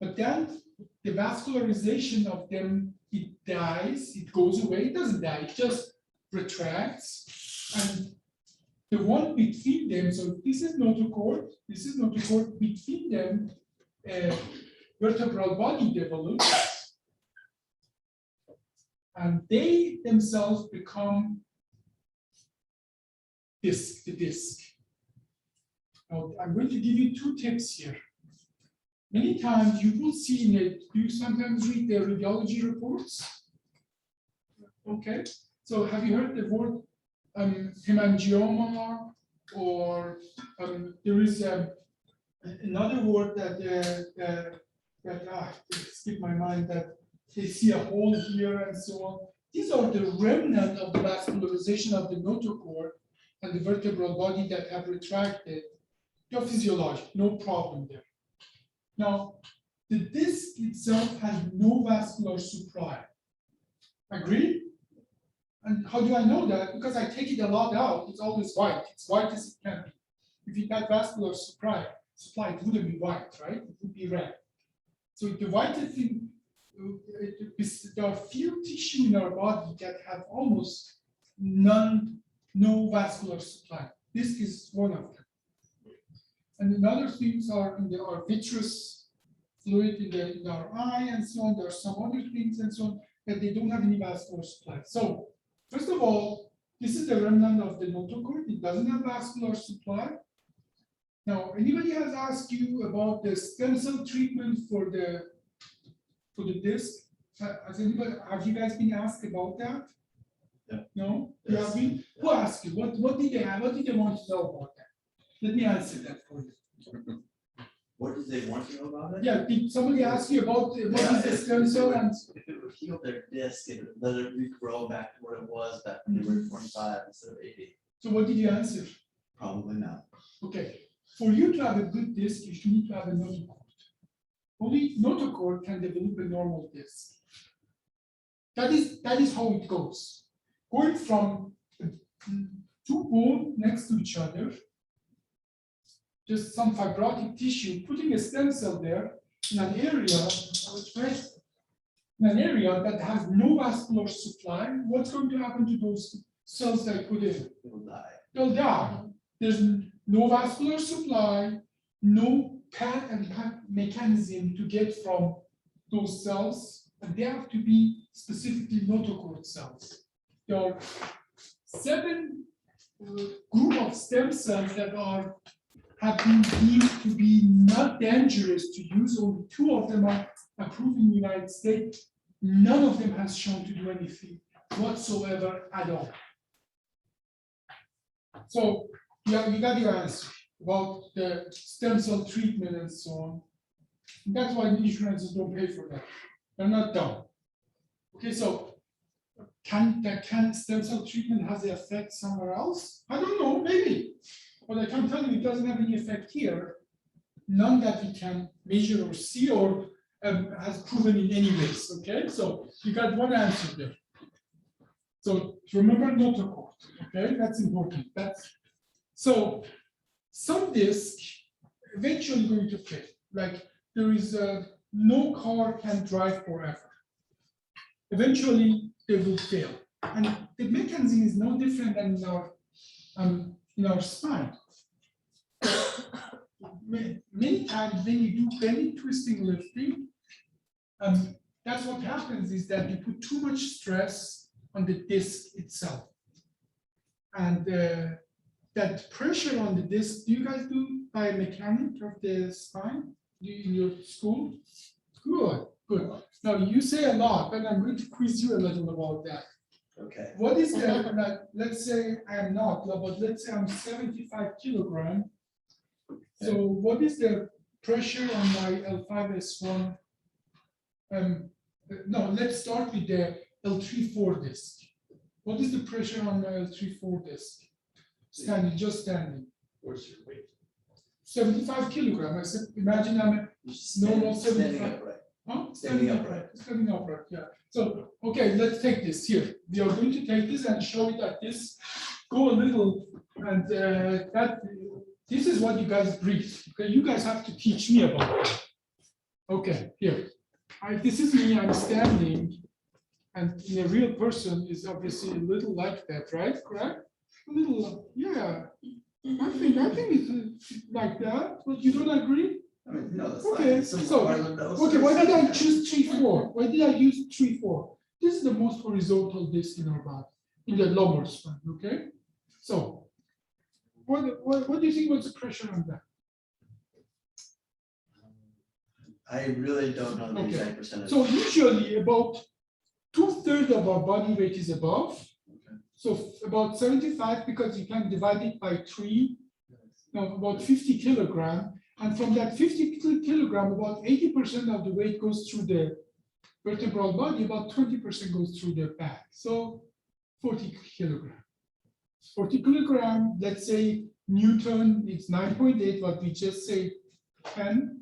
But then the vascularization of them, it dies, it goes away, it doesn't die, it just retracts. And the one between them, so this is notochord, between them, vertebral body develops. And they themselves become the disc. Now, I'm going to give you two tips here. Many times you will see in it, you sometimes read the radiology reports. Okay, so have you heard the word hemangioma, or there is another word that skip my mind, that they see a hole here and so on. These are the remnant of the vascularization of the notochord and the vertebral body that have retracted. They're physiologic, no problem there. Now, the disc itself has no vascular supply. Agree? And how do I know that? Because I take it a lot out, it's always white. It's white as it can be. If it had vascular supply, it wouldn't be white, right? It would be red. So the whitest thing, there are few tissue in our body that have almost no vascular supply. This is one of them. And the other things are in our vitreous fluid in our eye and so on. There are some other things and so on, and they don't have any vascular supply. So first of all, this is the remnant of the notochord. It doesn't have vascular supply. Now, anybody has asked you about the stem cell treatment for the disc? Have you guys been asked about that? Yeah. No? You have been? Who asked you? What did they have? What did they want to know about that? Let me answer that for you. What did they want to know about it? Yeah, did somebody ask you about what Yeah, is the if- stem if it cell would- and If it would heal their disc, it would let it regrow back to what it was back when they were 25 instead of 80. so what did you answer? Probably not. Okay, for you to have a good disc, you should need to have a notochord. Only notochord can develop a normal disc. That is how it goes. Going from two bones next to each other, just some fibrotic tissue, putting a stem cell there in an area, that has no vascular supply, what's going to happen to those cells that I put in? It will die. They'll die. There's no vascular supply, no path and mechanism to get from those cells, and they have to be specifically notochord cells. There are 7 group of stem cells that have been deemed to be not dangerous to use. Only 2 of them are approved in the United States. None of them has shown to do anything whatsoever at all. So you got your answer about the stem cell treatment and so on. And that's why insurances don't pay for that. They're not done. Okay, so can stem cell treatment has the effect somewhere else? I don't know, maybe. But I can tell you it doesn't have any effect here. None that we can measure or see or has proven in any ways. Okay, so you got one answer there. So remember notochord. Okay, that's important. So some disc eventually going to fail. Like there is no car can drive forever. Eventually they will fail, and the mechanism is no different than in our spine. Many times when you do bending, twisting, lifting, that's what happens is that you put too much stress on the disc itself. And that pressure on the disc, do you guys do biomechanics of the spine in your school? Good, good. Now you say a lot, but I'm going to quiz you a little about that. Okay. What is the, let's say I am not, but let's say I'm 75 kilogram. So what is the pressure on my L5S1? No, let's start with the L3-4 disc. What is the pressure on my L3-4 disc? Standing, just standing. What's your weight? 75 kilogram. I said, imagine I'm a normal Standing 75. upright. Huh? Standing upright. Standing upright, yeah. So, okay, let's take this here. We are going to take this and show it like this. Go a little, and this is what you guys breathe. Okay, you guys have to teach me about it. Okay, here. This is me, I'm standing, and in a real person is obviously a little like that, right? Correct? A little, yeah. I think it's like that, but you don't agree? I mean, no, that's Okay, fine. Some so- part of those Okay, are- why did I choose 3-4? Why did I use 3-4? This is the most horizontal disc in our body, in the lumbar spine, okay? So, what do you think was the pressure on that? I really don't know the Okay. exact percentage. So usually about 2/3 of our body weight is above. Okay. So about 75, because you can divide it by 3, no, about 50 kilogram. And from that 50 kilogram, about 80% of the weight goes through the vertebral body, about 20% goes through the back. So 40 kilogram. 40 kilogram, let's say Newton, it's 9.8, but we just say 10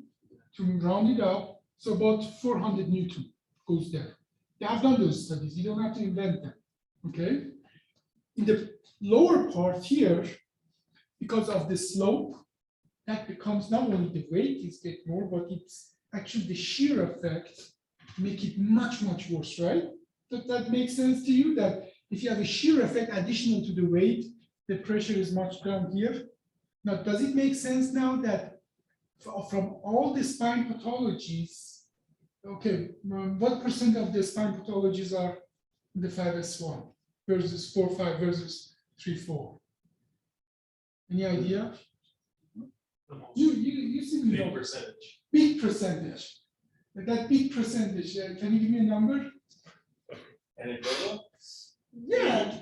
to round it up. So about 400 Newton goes there. They have done those studies. You don't have to invent them. Okay. In the lower part here, because of the slope, that becomes not only the weight is get more, but it's actually the shear effect make it much, much worse, right? That makes sense to you that if you have a shear effect additional to the weight, the pressure is much down here. Now, does it make sense now that from all the spine pathologies, okay, what percent of the spine pathologies are in the 5S1 versus 4-5 versus 3-4? Any idea? You seem to know. Big percentage. Big percentage. That big percentage, can you give me a number? Anecdotal? Yeah.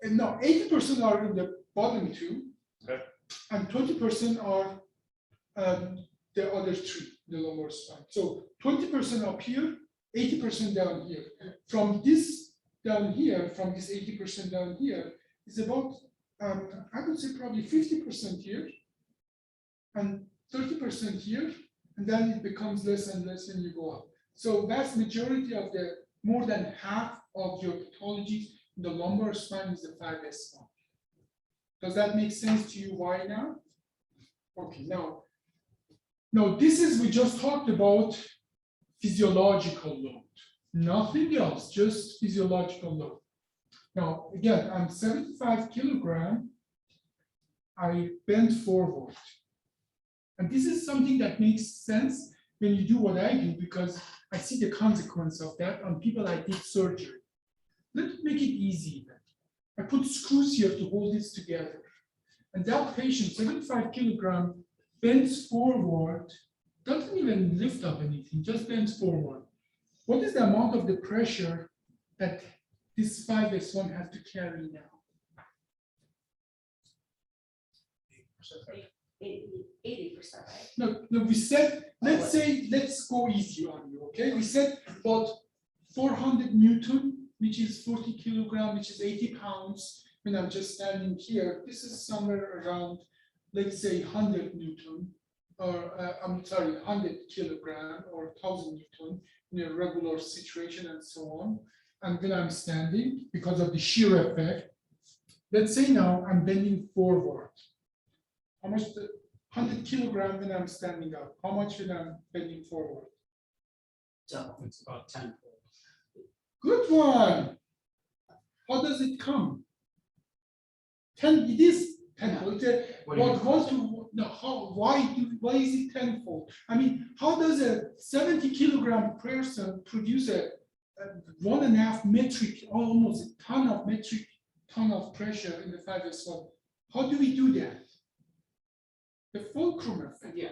And no, 80% are in the bottom two. Okay. And 20% are the other three, the lower spine. So 20% up here, 80% down here. From this down here, from this 80% down here, is about, I would say probably 50% here, and 30% here, and then it becomes less and less when you go up. So vast majority of the, more than half of your pathologies in the lumbar spine is the 5S1. Does that make sense to you? Why now? Okay, now this is, we just talked about physiological load, nothing else, just physiological load. Now, again, I'm 75 kilogram, I bend forward. And this is something that makes sense when you do what I do, because I see the consequence of that on people I did surgery. Let's make it easy. I put screws here to hold this together. And that patient, 75 kilogram, bends forward, doesn't even lift up anything, just bends forward. What is the amount of the pressure that this 5S1 has to carry now? 80%, right? No, we said, let's say, let's go easy on you, okay? We said about 400 Newton, which is 40 kilogram, which is 80 pounds. When I'm just standing here, this is somewhere around, let's say 100 Newton, or I'm sorry, 100 kilogram or 1000 Newton in a regular situation and so on. And when I'm standing, because of the shear effect, let's say now I'm bending forward. How much? 100 kilogram when I'm standing up. How much when I'm bending forward? It's about 10. Good one. How does it come? 10. It is 10-fold. Why is it 10-fold? I mean, how does a 70 kilogram person produce a 1.5 metric, almost a ton of pressure in the 5S1? How do we do that? The fulcrum effect. Yeah.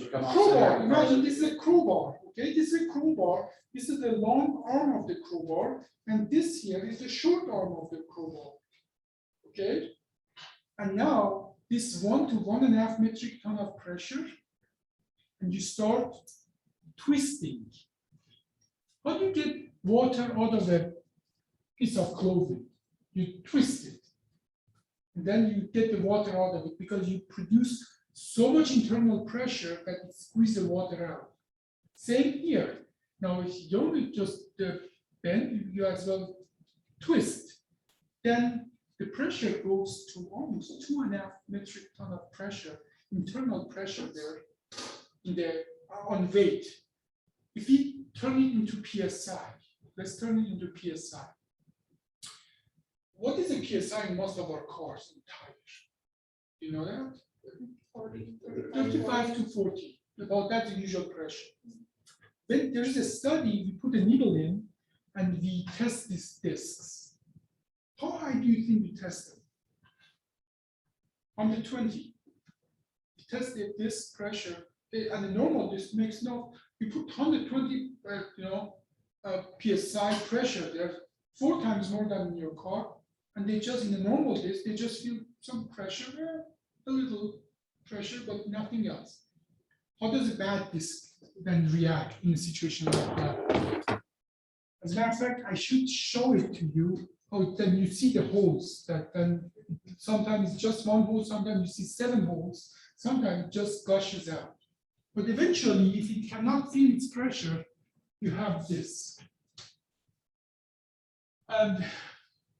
Crowbar. Imagine this is a crowbar. Okay, this is a crowbar. This is the long arm of the crowbar, and this here is the short arm of the crowbar. Okay, and now this 1 to 1.5 metric ton of pressure, and you start twisting. How do you get water out of a piece of clothing? You twist it, and then you get the water out of it because you produce so much internal pressure that it squeezes the water out. Same here. Now, if you don't just bend, you as well twist. Then the pressure goes to almost 2.5 metric ton of pressure, internal pressure there on weight. If we turn it into PSI, let's turn it into PSI. What is a PSI in most of our cars and tires? You know that? 35 to 40, about that's the usual pressure. Then there's a study, we put a needle in and we test these discs. How high do you think we test them? 120. We test the disc pressure, and the normal disc makes no, you put 120 PSI pressure there, 4 times more than in your car, and they just, in the normal disc, they just feel some pressure, a little pressure, but nothing else. How does a bad disc then react in a situation like that? As a matter of fact, I should show it to you. Oh, then you see the holes that then sometimes just one hole, sometimes you see 7 holes, sometimes it just gushes out. But eventually, if it cannot feel its pressure, you have this. And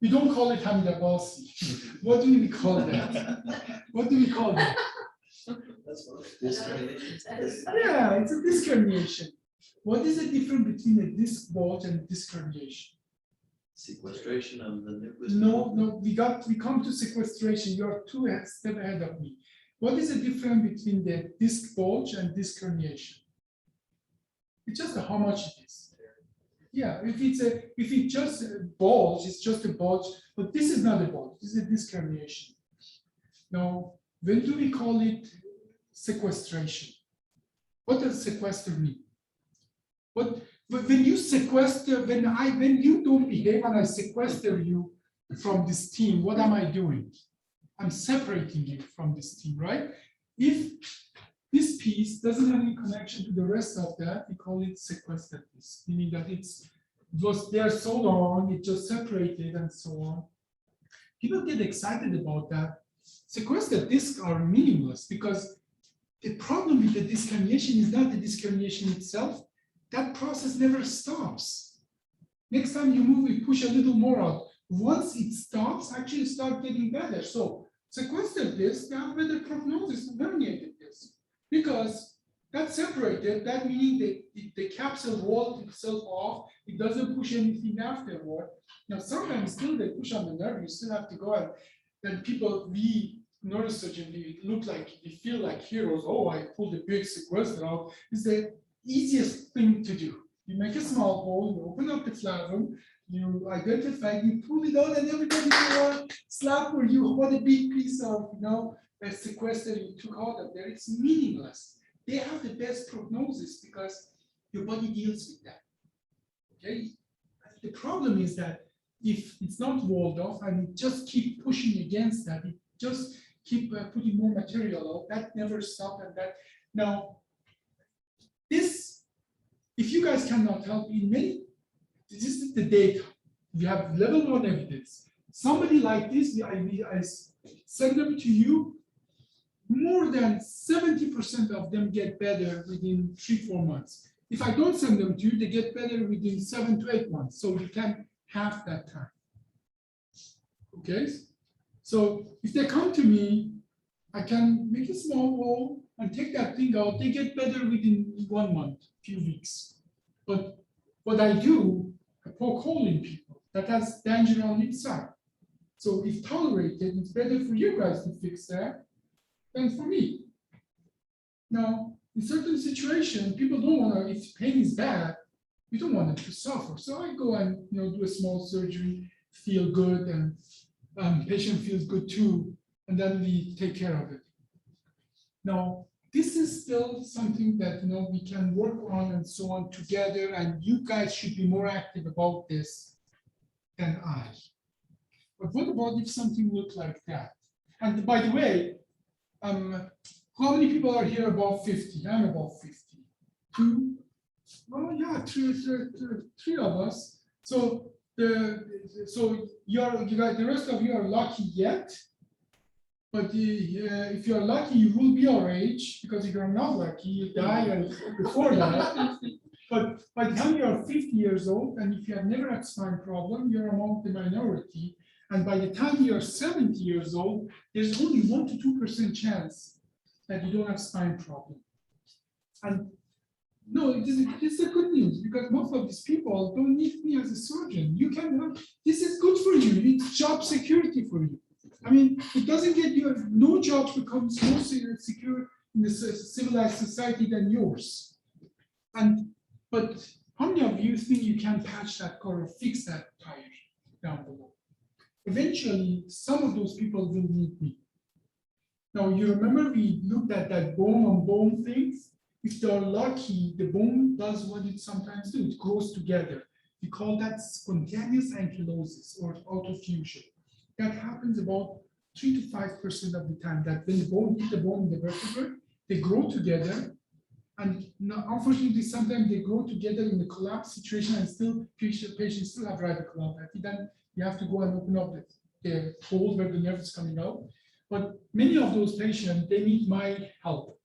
we don't call it Hamid Abbasi. What do we call that? What do we call that? That's what discrimination. Yeah, it's a disc herniation. What is the difference between a disc bulge and disc herniation? Sequestration of the nucleus. No, we come to sequestration. You are 2 steps ahead of me. What is the difference between the disc bulge and disc herniation? It's just how much it is. Yeah, if it just bulge, it's just a bulge, but this is not a bulge, this is a disc herniation. Now, when do we call it sequestration? What does sequester mean? When you sequester, when you don't behave and I sequester you from this team, what am I doing? I'm separating you from this team, right? If this piece doesn't have any connection to the rest of that, we call it sequestered disc, meaning that it was there so long, it just separated and so on. People get excited about that. Sequestered discs are meaningless because the problem with the disc herniation is not the disc herniation itself. That process never stops. Next time you move, you push a little more out. Once it stops, actually start getting better. So sequestered discs, they have better prognosis than herniated discs because that's separated. That meaning the capsule walled itself off. It doesn't push anything afterward. Now sometimes still they push on the nerve. You still have to go and then people, we neurosurgeon, we look like, we feel like heroes. Oh, I pulled a big sequester out. It's the easiest thing to do. You make a small hole, you open up the flavum, you identify, you pull it out, and everybody will slap for you. What a big piece of, a sequester you took out of there. It's meaningless. They have the best prognosis because your body deals with that. Okay. The problem is that if it's not walled off and you just keep pushing against that, it just keep putting more material out. That never stops. And that now, this, if you guys cannot help in many, this is the data. We have level 1 evidence. Somebody like this, I send them to you. More than 70% of them get better within 3-4 months. If I don't send them to you, they get better within 7 to 8 months. So you can have that time. Okay. So if they come to me, I can make a small hole and take that thing out. They get better within 1 month, few weeks. But what I do, I poke hole in people that has danger on its side. So if tolerated, it's better for you guys to fix that than for me. Now, in certain situations, people don't want to, if pain is bad, we don't want them to suffer. So I go and do a small surgery, feel good, and patient feels good too, and then we take care of it. Now, this is still something that we can work on and so on together, and you guys should be more active about this than I. But what about if something looks like that? And by the way, how many people are here above 50? I'm above 50. 2? Well, yeah, three of us. So you guys, the rest of you are lucky yet. But if you're lucky, you will be our age, because if you're not lucky, you die and before that. But by the time you're 50 years old, and if you have never had spine problem, you're among the minority. And by the time you're 70 years old, there's only 1 to 2% chance that you don't have spine problem. And no, it's a good news, because most of these people don't need me as a surgeon. You can, this is good for you. It's job security for you. I mean, it doesn't get you, no job becomes more secure in the civilized society than yours. But how many of you think you can patch that car or fix that tire down below? Eventually, some of those people will need me. Now, you remember we looked at that bone on bone things? If they're lucky, the bone does what it sometimes does, it grows together. We call that spontaneous ankylosis or autofusion. That happens about 3 to 5% of the time, that when the bone hits the bone in the vertebrae, they grow together. And unfortunately, sometimes they grow together in the collapse situation, and still patients still have radiculopathy. Then you have to go and open up the hole where the nerve is coming out. But many of those patients, they need my help.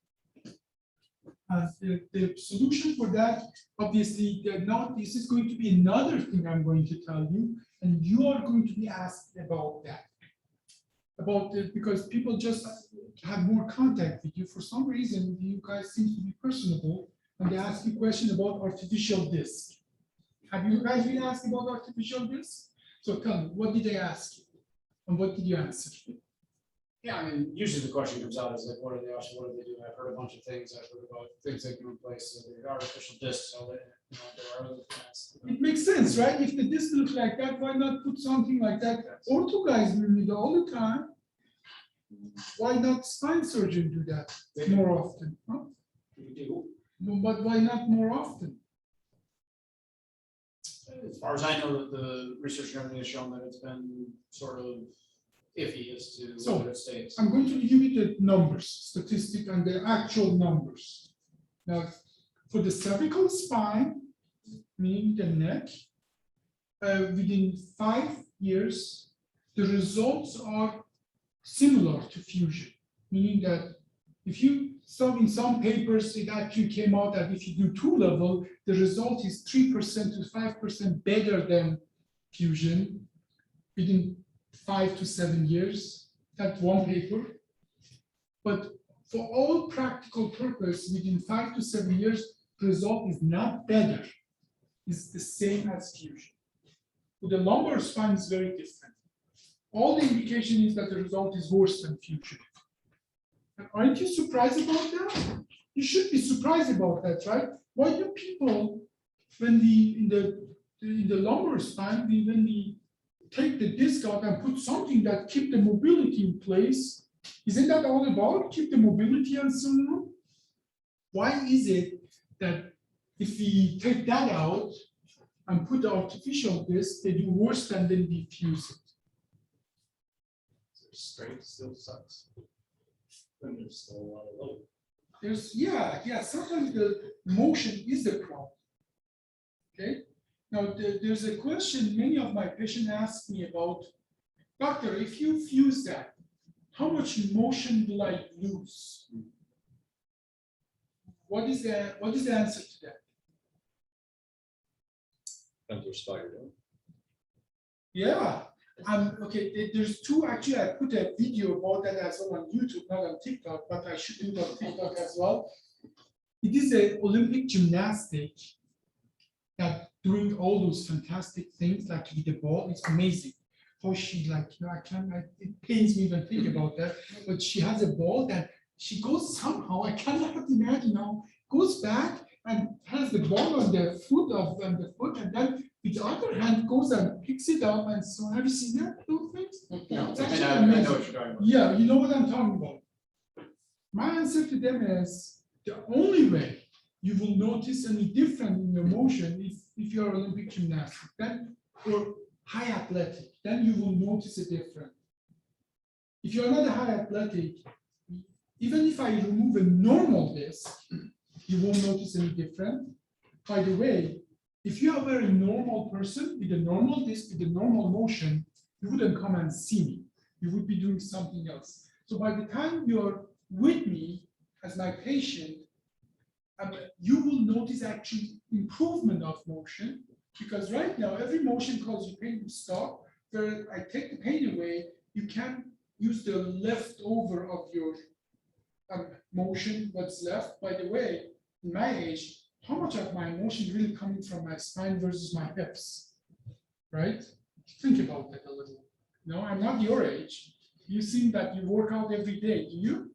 The solution for that, obviously, this is going to be another thing I'm going to tell you, and you are going to be asked about that. Because people just have more contact with you. For some reason, you guys seem to be personable, and they ask you a question about artificial disc. Have you guys been asked about artificial disc? So tell me, what did they ask you? And what did you answer? Yeah, I mean, usually the question comes out is like, what are they actually, what do they do? I've heard a bunch of things. I've heard about things they can replace, so the artificial discs, all that, there are other things. It makes sense, right? If the disc looks like that, why not put something like that? Ortho guys do it all the time. Why not spine surgeon do that more often? Huh? We do. But why not more often? As far as I know, the research and everything has shown that it's been sort of iffy as to So, whether it stays. I'm going to give you the numbers, statistic and the actual numbers. Now, for the cervical spine, meaning the neck, within 5 years, the results are similar to fusion, meaning that if you saw in some papers, it actually came out that if you do 2-level, the result is 3% to 5% better than fusion within 5 to 7 years. That's one paper. But for all practical purpose, within 5 to 7 years, the result is not better. It's the same as fusion. With the lumbar spine is very different. All the indication is that the result is worse than fusion. And aren't you surprised about that? You should be surprised about that, right? Why do people, when in the lumbar spine, when we take the disc out and put something that keep the mobility in place, isn't that all about keep the mobility and so on? Why is it that if we take that out and put the artificial disc, they do worse than when we fuse it? Strength still sucks. Then there's still a lot of load. Sometimes the motion is the problem. Okay, now there's a question many of my patients ask me about, doctor, if you fuse that, how much motion will I lose? What is the answer to that? Depends which spot you're doing. Yeah, okay, there's two, actually, I put a video about that as well on YouTube, not on TikTok, but I should do it on TikTok as well. It is an Olympic gymnastic that doing all those fantastic things, like with the ball, it's amazing. How she it pains me even think about that, but she has a ball that she goes somehow, I cannot imagine how, goes back and has the ball on the foot and then with the other hand goes and picks it up and so on. Have you seen that, those things? No, It's I actually know what amazing. you're talking about. Yeah, you know what I'm talking about. My answer to them is the only way you will notice any difference in your motion if you're Olympic gymnastic, then or high athletic, then you will notice a difference. If you're not a high athletic, even if I remove a normal disc, you won't notice any difference. By the way, if you are a very normal person with a normal disc, with a normal motion, you wouldn't come and see me. You would be doing something else. So by the time you're with me as my patient, you will notice actually improvement of motion, because right now every motion causes you pain to stop. Where I take the pain away, you can use the leftover of your motion, what's left. By the way, in my age, how much of my motion really coming from my spine versus my hips, right? Think about that a little. No, I'm not your age. You seem that you work out every day, do you?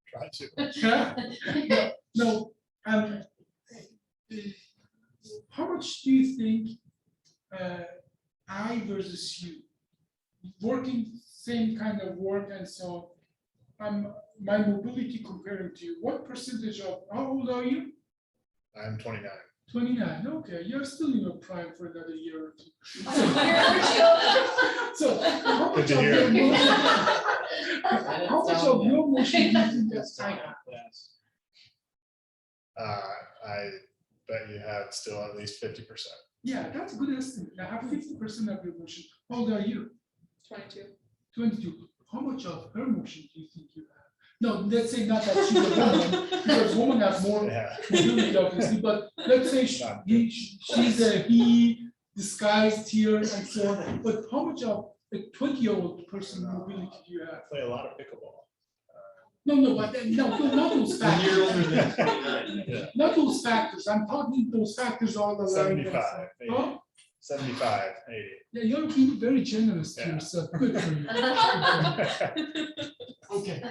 Try to. Yeah. No. How much do you think I versus you, working same kind of work and so on, my mobility comparing to you, what percentage of, how old are you? I'm 29. 29, okay, you're still in your prime for another year or two. So how much Good to of your hear. motion, how much of your motion do you think that I have? I bet you have still at least 50%. Yeah, that's a good estimate. I have 50% of your motion. How old are you? 22. 22. How much of her motion do you think you have? No, let's say not that she's a woman, because women have more Yeah. mobility, obviously, but let's say she's a he disguised here and so on. But how much of a 20-year-old person mobility do you have? Play a lot of pickleball. No, but then, no, not those factors. Yeah. Not those factors. I'm talking those factors all the 75. Maybe. Huh? 75, 80. Yeah, you're being very generous to Yeah. yourself. Good for you. Okay,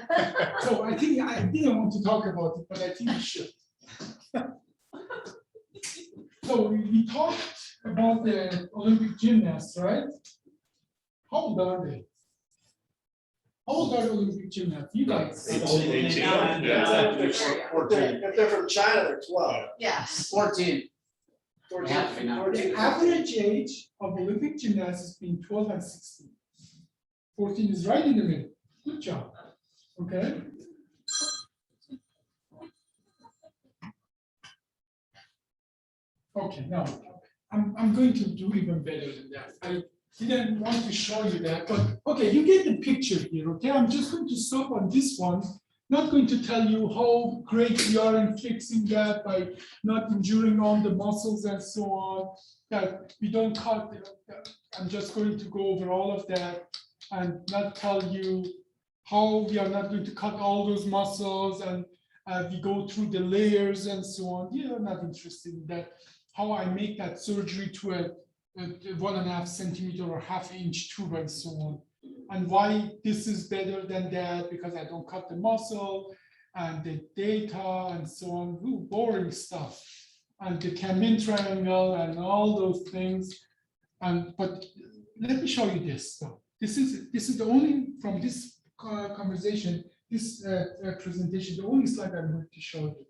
so I think I didn't want to talk about it, but I think we should. So we talked about the Olympic gymnasts, right? How old are they? How old are the Olympic gymnasts? You guys? 18. Yeah. If they're from China, they're 12. Yeah. 14. 14, Have to be now. 14. The average age of Olympic gymnasts is between 12 and 16. 14 is right in the middle. Good job. Okay. Okay, now I'm going to do even better than that. I didn't want to show you that, but okay, you get the picture here. Okay, I'm just going to stop on this one. Not going to tell you how great we are in fixing that by not injuring all the muscles and so on. That we don't cut. I'm just going to go over all of that and not tell you how we are not going to cut all those muscles and we go through the layers and so on. You're not interested in that. How I make that surgery to a 1.5 centimeter or half-inch tube and so on. And why this is better than that, because I don't cut the muscle and the data and so on. Ooh, boring stuff. And the Kamin triangle and all those things. But let me show you this. So this is the only, from this conversation, this presentation, the only slide I'm going to show you.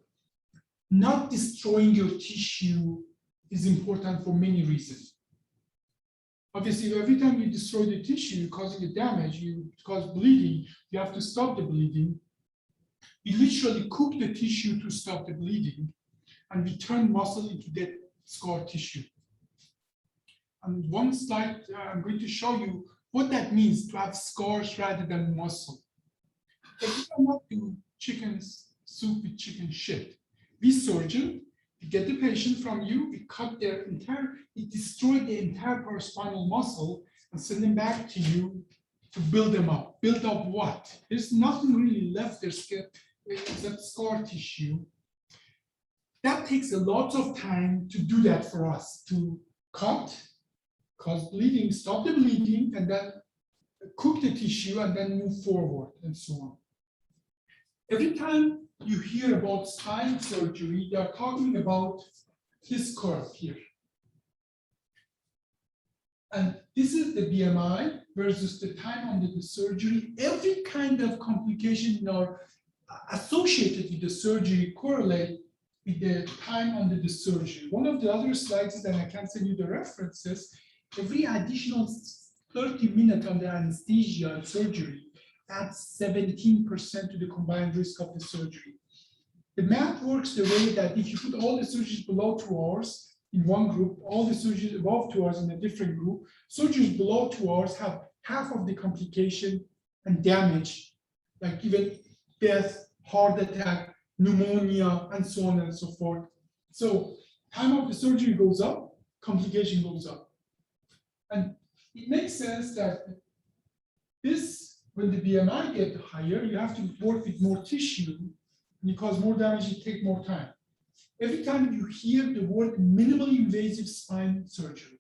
Not destroying your tissue is important for many reasons. Obviously, every time you destroy the tissue, you're causing a damage, you cause bleeding, you have to stop the bleeding. We literally cook the tissue to stop the bleeding, and we turn muscle into dead scar tissue. And one slide, I'm going to show you what that means to have scars rather than muscle. But we do not do chicken soup with chicken shit. We surgeon, we get the patient from you, we cut their entire, we destroy the entire paraspinal muscle and send them back to you to build them up. Build up what? There's nothing really left there except scar tissue. That takes a lot of time to do that for us, to cut, cause bleeding, stop the bleeding, and then cook the tissue and then move forward and so on. Every time you hear about spine surgery, they are talking about this curve here. And this is the BMI versus the time under the surgery. Every kind of complication or associated with the surgery correlate with the time under the surgery. One of the other slides is that I can send you the references. Every additional 30 minutes under anesthesia and surgery adds 17% to the combined risk of the surgery. The math works the way that if you put all the surgeries below 2 hours in one group, all the surgeries above 2 hours in a different group, surgeries below 2 hours have half of the complication and damage, like even death, heart attack, pneumonia, and so on and so forth. So time of the surgery goes up, complication goes up. And it makes sense that this, when the BMI gets higher, you have to work with more tissue, and you cause more damage, you take more time. Every time you hear the word minimally invasive spine surgery,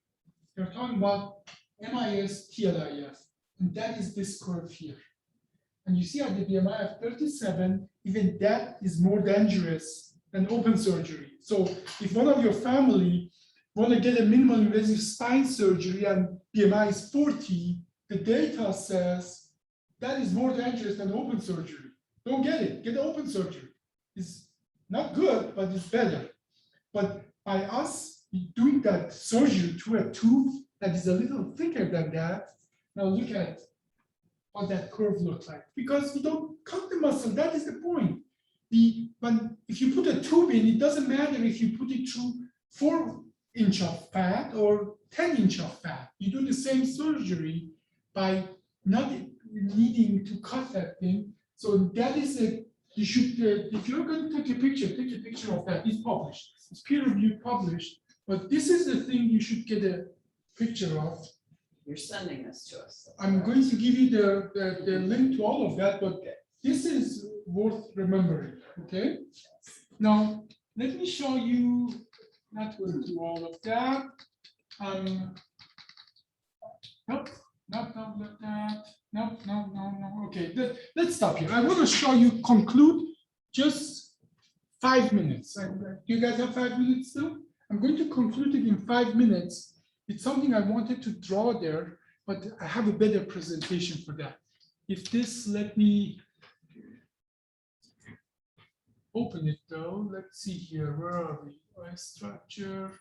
they're talking about MIS, TLIF, and that is this curve here. And you see at the BMI of 37, even that is more dangerous than open surgery. So if one of your family want to get a minimal invasive spine surgery and BMI is 40, the data says that is more dangerous than open surgery. Don't get it, get open surgery. It's not good, but it's better. But by us doing that surgery to a tube that is a little thicker than that, now look at what that curve looks like. Because we don't cut the muscle, that is the point. If you put a tube in, it doesn't matter if you put it through 4 inches of fat or 10 inches of fat. You do the same surgery by not needing to cut that thing. So that is a, you should, if you're going to take a picture of that. It's published. It's peer-reviewed, published. But this is the thing you should get a picture of. You're sending this to us. I'm going to give you the link to all of that, but this is worth remembering, okay? Now, let me show you, not going to do all of that. Nope, not that. No. Okay, let's stop here. I want to show you conclude just 5 minutes. Do you guys have 5 minutes still? I'm going to conclude it in 5 minutes. It's something I wanted to draw there, but I have a better presentation for that. If this, let me open it though. Let's see here. Where are we? Eye structure,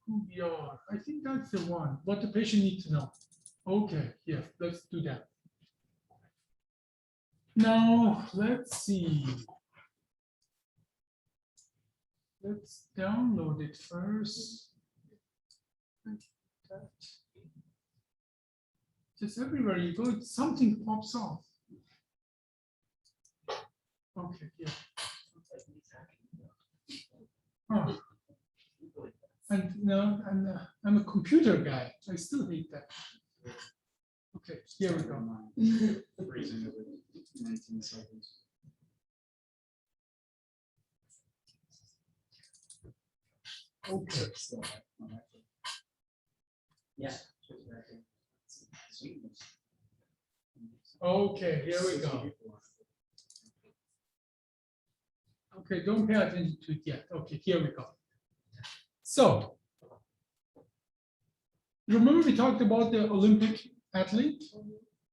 who we are. I think that's the one. What the patient needs to know. Okay, yeah, let's do that. Now, let's see. Let's download it first. Just everywhere you go, something pops off. Okay, yeah. Huh. And no, I'm a computer guy. I still hate that. Okay, here we go. Freezing every 19 seconds. Okay. Yeah. Okay, here we go. Okay, don't pay attention to it yet. Okay, here we go. So, remember we talked about the Olympic athlete,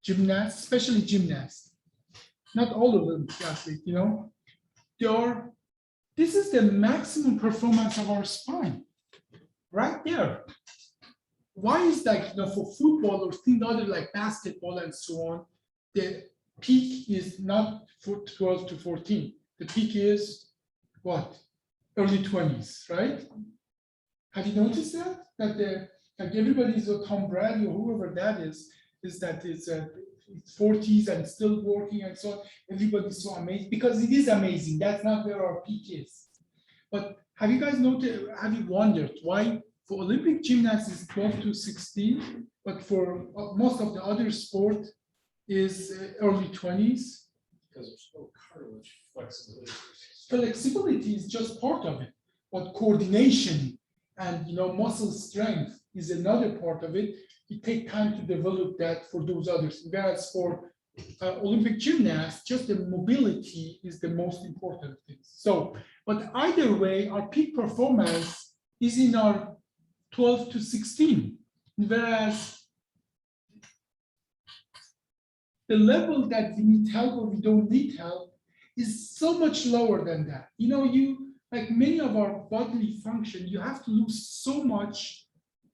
gymnast, especially gymnast. Not all Olympic athletes, you know. This is the maximum performance of our spine, right there. Why is that, you know, for football or things other like basketball and so on, the peak is not for 12 to 14. The peak is what? Early 20s, right? Have you noticed that? That like everybody's a Tom Brady or whoever that is that it's 40s and still working and so on. Everybody's so amazing because it is amazing. That's not where our peak is. But have you guys noticed, have you wondered why for Olympic gymnasts is 12 to 16, but for most of the other sport is early 20s? Because there's no cartilage flexibility. Flexibility is just part of it, but coordination and, you know, muscle strength is another part of it. It takes time to develop that for those others. Whereas for Olympic gymnasts, just the mobility is the most important thing. So, but either way, our peak performance is in our 12 to 16, whereas the level that we need help or we don't need help is so much lower than that. You know, like many of our bodily function, you have to lose so much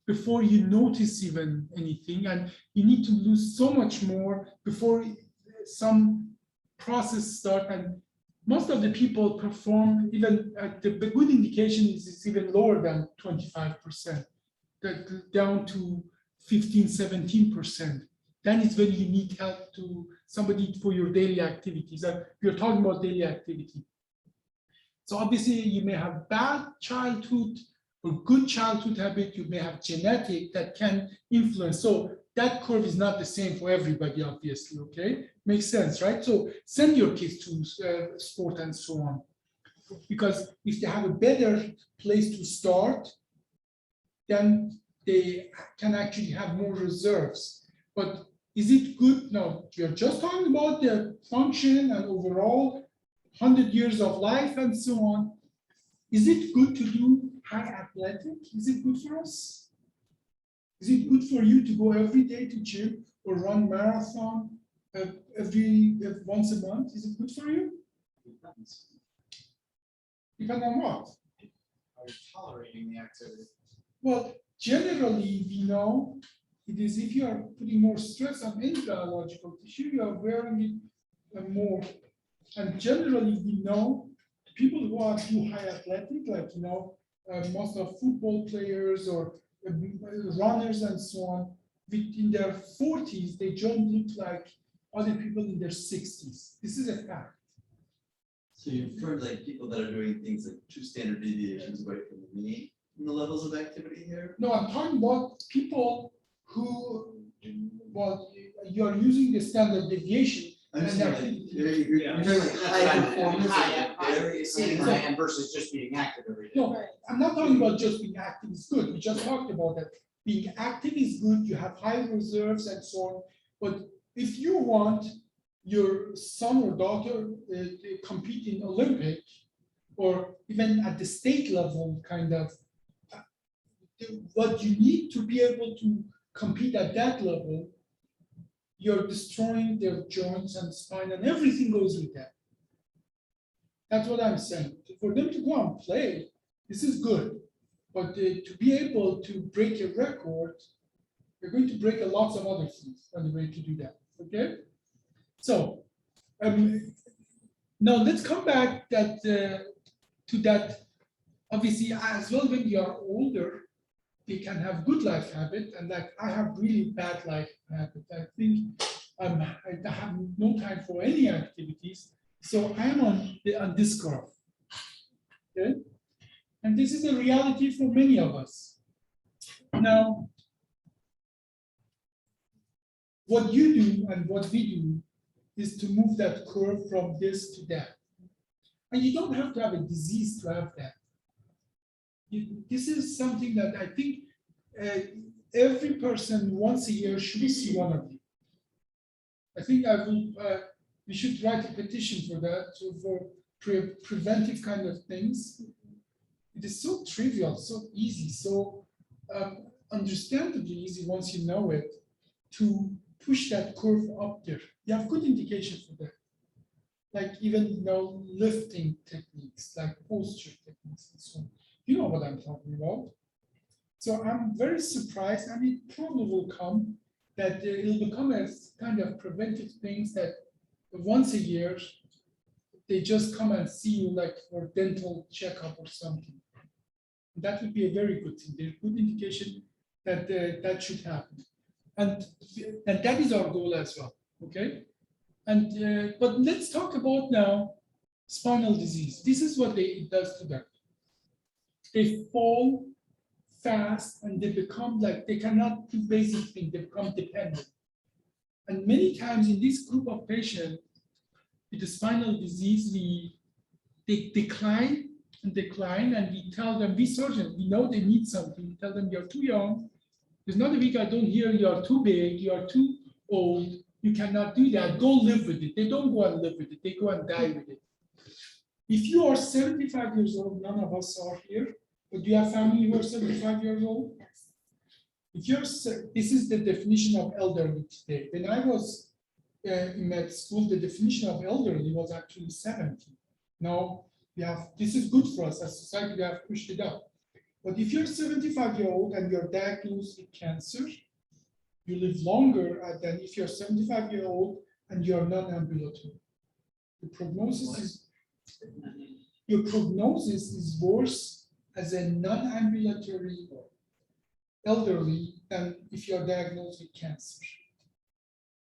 before you notice even anything, and you need to lose so much more before some process start. And most of the people perform even the good indication is it's even lower than 25%, down to 15, 17%. Then it's when you need help to somebody for your daily activities. And we're talking about daily activity. So obviously you may have bad childhood or good childhood habit. You may have genetic that can influence. So that curve is not the same for everybody, obviously, okay? Makes sense, right? So send your kids to sport and so on. Because if they have a better place to start, then they can actually have more reserves. But is it good? No, you're just talking about the function and overall 100 years of life and so on. Is it good to do high athletic? Is it good for us? Is it good for you to go every day to gym or run marathon once a month? Is it good for you? Depends. Depend on what? Are you tolerating the activity? Well, generally, we know it is if you are putting more stress on any biological tissue, you are wearing it more. And generally, we know people who are too high athletic, like, you know, most of football players or runners and so on, in their 40s, they don't look like other people in their 60s. This is a fact. So you've heard like people that are doing things like 2 standard deviations away from the mean in the levels of activity here? No, I'm talking about people who, well, you are using the standard deviation. I'm just And saying, that- you're like high performance, like very Seeing high- man versus just being active every day. No, I'm not talking about just being active is good. We just talked about that. being active is good, you have high reserves and so on. But if you want your son or daughter to compete in Olympic, or even at the state level, kind of, what you need to be able to compete at that level, you're destroying their joints and spine, and everything goes with that. That's what I'm saying. For them to go and play, this is good. But to be able to break a record, you're going to break a lot of other things on the way to do that. Okay? So now let's come back to that. Obviously, as well, when you are older, they can have good life habit, and like I have really bad life habit. I think I have no time for any activities, so I'm on this graph. Okay, and this is a reality for many of us. Now, what you do and what we do is to move that curve from this to that, and you don't have to have a disease to have that. This is something that I think every person once a year should see one of you. I think we should write a petition for that, for preventive kind of things. It is so trivial, so easy, so understandably easy once you know it, to push that curve up there. You have good indication for that. Like even lifting techniques, like posture techniques and so on. You know what I'm talking about. So I'm very surprised, and it probably will come that it'll become a kind of preventive things that once a year, they just come and see you like for dental checkup or something. That would be a very good thing. There's good indication that that should happen. And that is our goal as well, okay? And but let's talk about now spinal disease. This is what it does to them. They fall fast and they become like, they cannot do basic things, they become dependent. And many times in this group of patients with the spinal disease, they decline, and we tell them, we surgeons, we know they need something. We tell them, you're too young. There's not a week I don't hear you're too big, you're too old, you cannot do that. Go live with it. They don't go and live with it, they go and die with it. If you are 75 years old, none of us are here, but do you have family who are 75 years old? If you're, this is the definition of elderly today. When I was in med school, the definition of elderly was actually 70. Now, this is good for us as society, we have pushed it up. But if you're 75-year-old and you're diagnosed with cancer, you live longer than if you're 75-year-old and you're non-ambulatory. The prognosis is, your prognosis is worse as a non-ambulatory elderly than if you're diagnosed with cancer.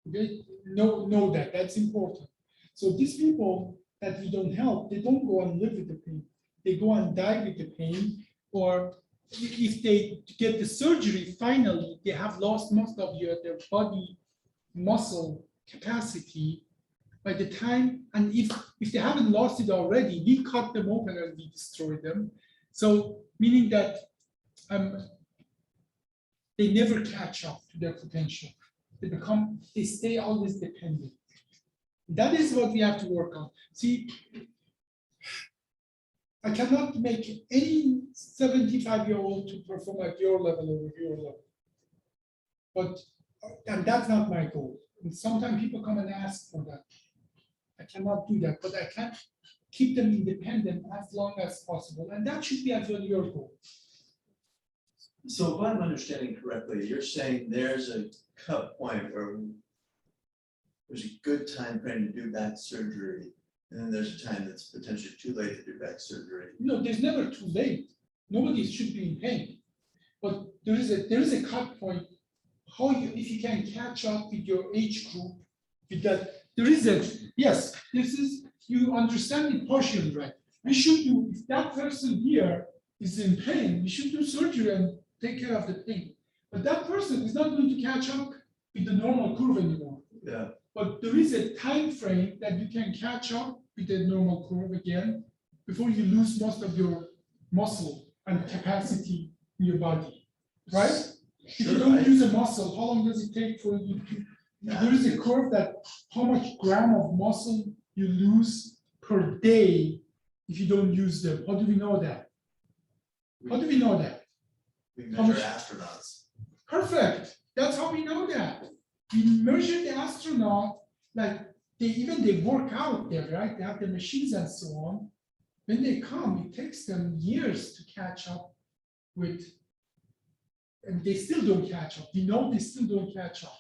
Okay, know that, that's important. So these people that we don't help, they don't go and live with the pain. They go and die with the pain, or if they get the surgery, finally, they have lost most of their body muscle capacity by the time, and if they haven't lost it already, we cut them open and we destroy them. So meaning that they never catch up to their potential. They stay always dependent. That is what we have to work on. See, I cannot make any 75-year-old to perform at your level or your level. And that's not my goal. And sometimes people come and ask for that. I cannot do that, but I can keep them independent as long as possible. And that should be as well your goal. So if I'm understanding correctly, you're saying there's a cut point where there's a good time frame to do back surgery, and then there's a time that's potentially too late to do back surgery. No, there's never too late. Nobody should be in pain. But there is a cut point. If you can catch up with your age group, with that, yes, this is, you understand it partially right. We should do, if that person here is in pain, we should do surgery and take care of the pain. But that person is not going to catch up with the normal curve anymore. Yeah. But there is a time frame that you can catch up with the normal curve again before you lose most of your muscle and capacity in your body, right? If you Sure, don't right. use a muscle, how long does it take for you to? There is a curve that how much gram of muscle you lose per day if you don't use them. How do we know that? How do we know that? We How measure much- astronauts. Perfect. That's how we know that. We measure the astronaut, like they work out there, right? They have the machines and so on. When they come, it takes them years to catch up with, and they still don't catch up. We know they still don't catch up.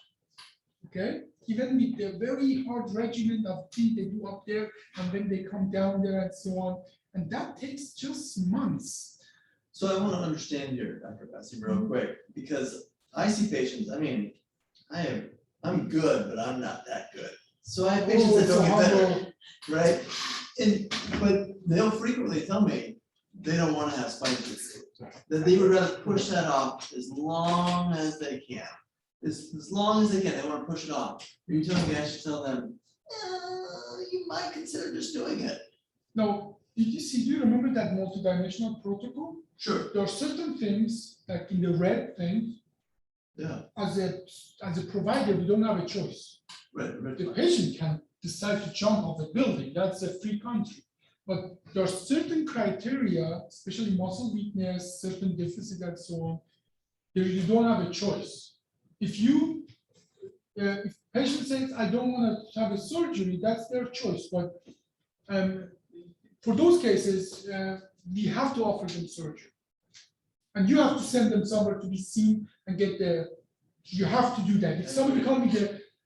Okay? Even with the very hard regimen of things they do up there, and then they come down there and so on. And that takes just months. So I want to understand here, Dr. Bessie, real quick, because I see patients, I mean, I'm good, but I'm not that good. So I have patients that it's don't a get better, humble- right? But they'll frequently tell me they don't want to have spine surgery. That they would rather push that off as long as they can. As long as they can, they want to push it off. Are you telling me I should tell them, you might consider just doing it? No, do you remember that multidimensional protocol? Sure, There are certain things, like in the red thing, yeah, as a provider, we don't have a choice. right, The patient can decide to jump off a building, that's a free country. But there are certain criteria, especially muscle weakness, certain deficit and so on, there you don't have a choice. If patient says, I don't want to have a surgery, that's their choice. But for those cases, we have to offer them surgery. And you have to send them somewhere to be seen and get you have to do that. If somebody call me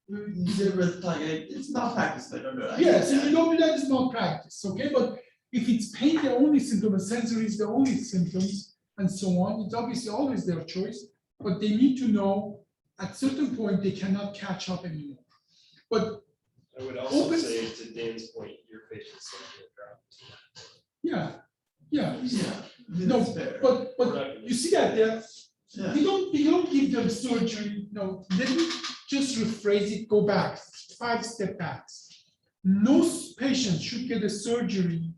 it's not practice, but I don't do it. yes, if you don't do that, it's malpractice, okay? But if it's pain, the only symptom, and sensory is the only symptoms, and so on, it's obviously always their choice, but they need to know at certain point they cannot catch up anymore. But I would also Open- say to Dan's point, your patients don't get dropped. yeah, Yeah, I mean, no, that's fair. but We're not gonna- you see that there, Yeah. we don't give them surgery, no, let me just rephrase it, go back, 5 step backs. No patient should get a surgery.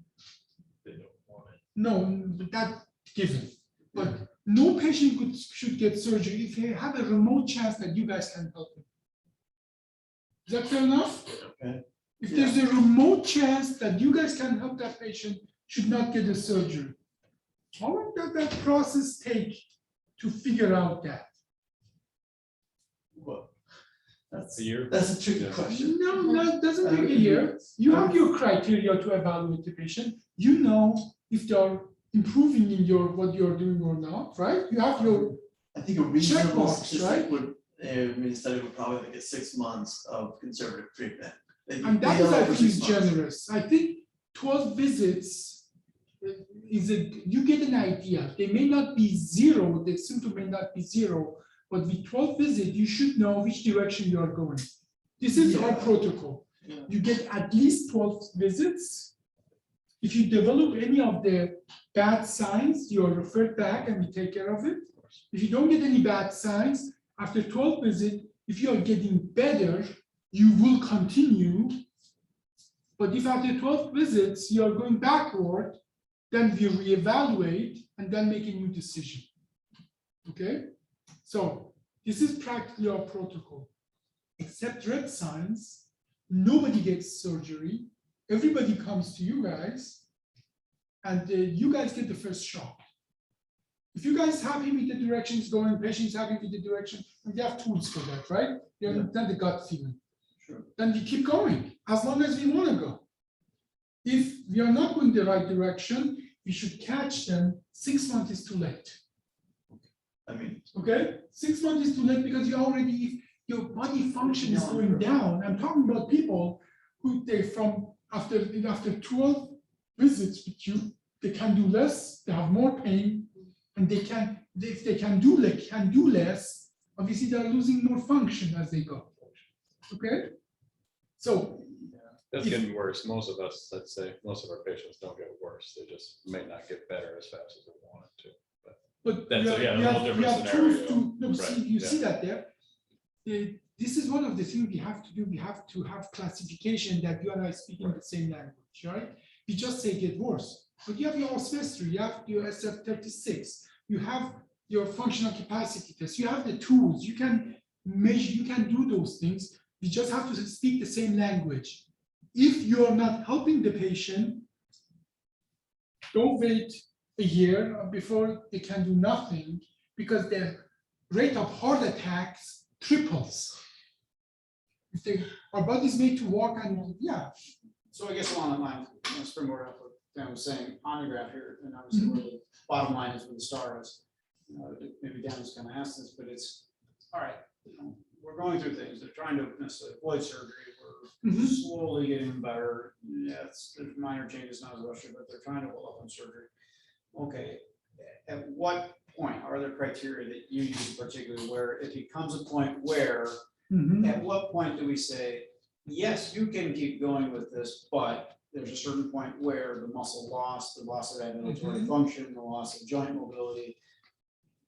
They don't want it. No, that given, but no patient should get surgery if they have a remote chance that you guys can help them. Is that fair enough? Okay. If there's a remote chance that you guys can help that patient, should not get a surgery. How long does that process take to figure out that? Well, A year? That's a tricky Yeah. question. No, it doesn't take a year. You have your criteria to evaluate the patient. You know if they're improving in what you're doing or not, right? You have your, I think a reasonable Checkbox, statistic right? would, study would probably look at 6 months of conservative treatment. and that is, I think, is generous. I think 12 visits you get an idea. They may not be zero, the symptom may not be zero, but with 12 visits, you should know which direction you are going. This is our Yeah. protocol. Yeah. You get at least 12 visits. If you develop any of the bad signs, you are referred back and we take care of it. If you don't get any bad signs, after 12 visits, if you are getting better, you will continue. But if after 12 visits, you are going backward, then we reevaluate and then make a new decision. Okay? So this is practically our protocol. Except red signs, nobody gets surgery. Everybody comes to you guys, and you guys get the first shot. If you guys happy with the direction it's going, patient's happy with the direction, and we have tools for that, right? You understand the gut feeling. Sure. Then we keep going as long as we want to go. If we are not going the right direction, we should catch them. 6 months is too late. I mean, Okay, 6 months is too late because you already, if your body function is going down. I'm talking about people who after 12 visits with you, they can do less, they have more pain, and if they can do less, obviously they're losing more function as they go. Okay, so That's getting worse. Most of us, let's say, most of our patients don't get worse. They just may not get better as fast as they wanted to. but That's we a- yeah, a we little we different have tools scenario. to, no, Right, see, you yeah. see that there. This is one of the things we have to do. We have to have classification that you and I speak in the same language, right? We just say get worse, but you have your osvestry, you have your SF36, you have your functional capacity test. You have the tools. You can measure. You can do those things. You just have to speak the same language. If you are not helping the patient, don't wait a year before they can do nothing, because the rate of heart attacks triples. If our body's made to walk, and yeah. So I guess along that line, springboard up what Dan was saying on the graph here, and obviously where the bottom line is where the star is. Maybe Dan was kind of asked this, but it's, all right, we're going through things. They're trying to necessarily avoid surgery. We're slowly getting better. Yeah, there's minor changes, not as rushed, but they're trying to hold up on surgery. Okay, at what point are there criteria that you use particularly where it becomes a point where, at what point do we say, yes, you can keep going with this, but there's a certain point where the muscle loss, the loss of ambulatory function, the loss of joint mobility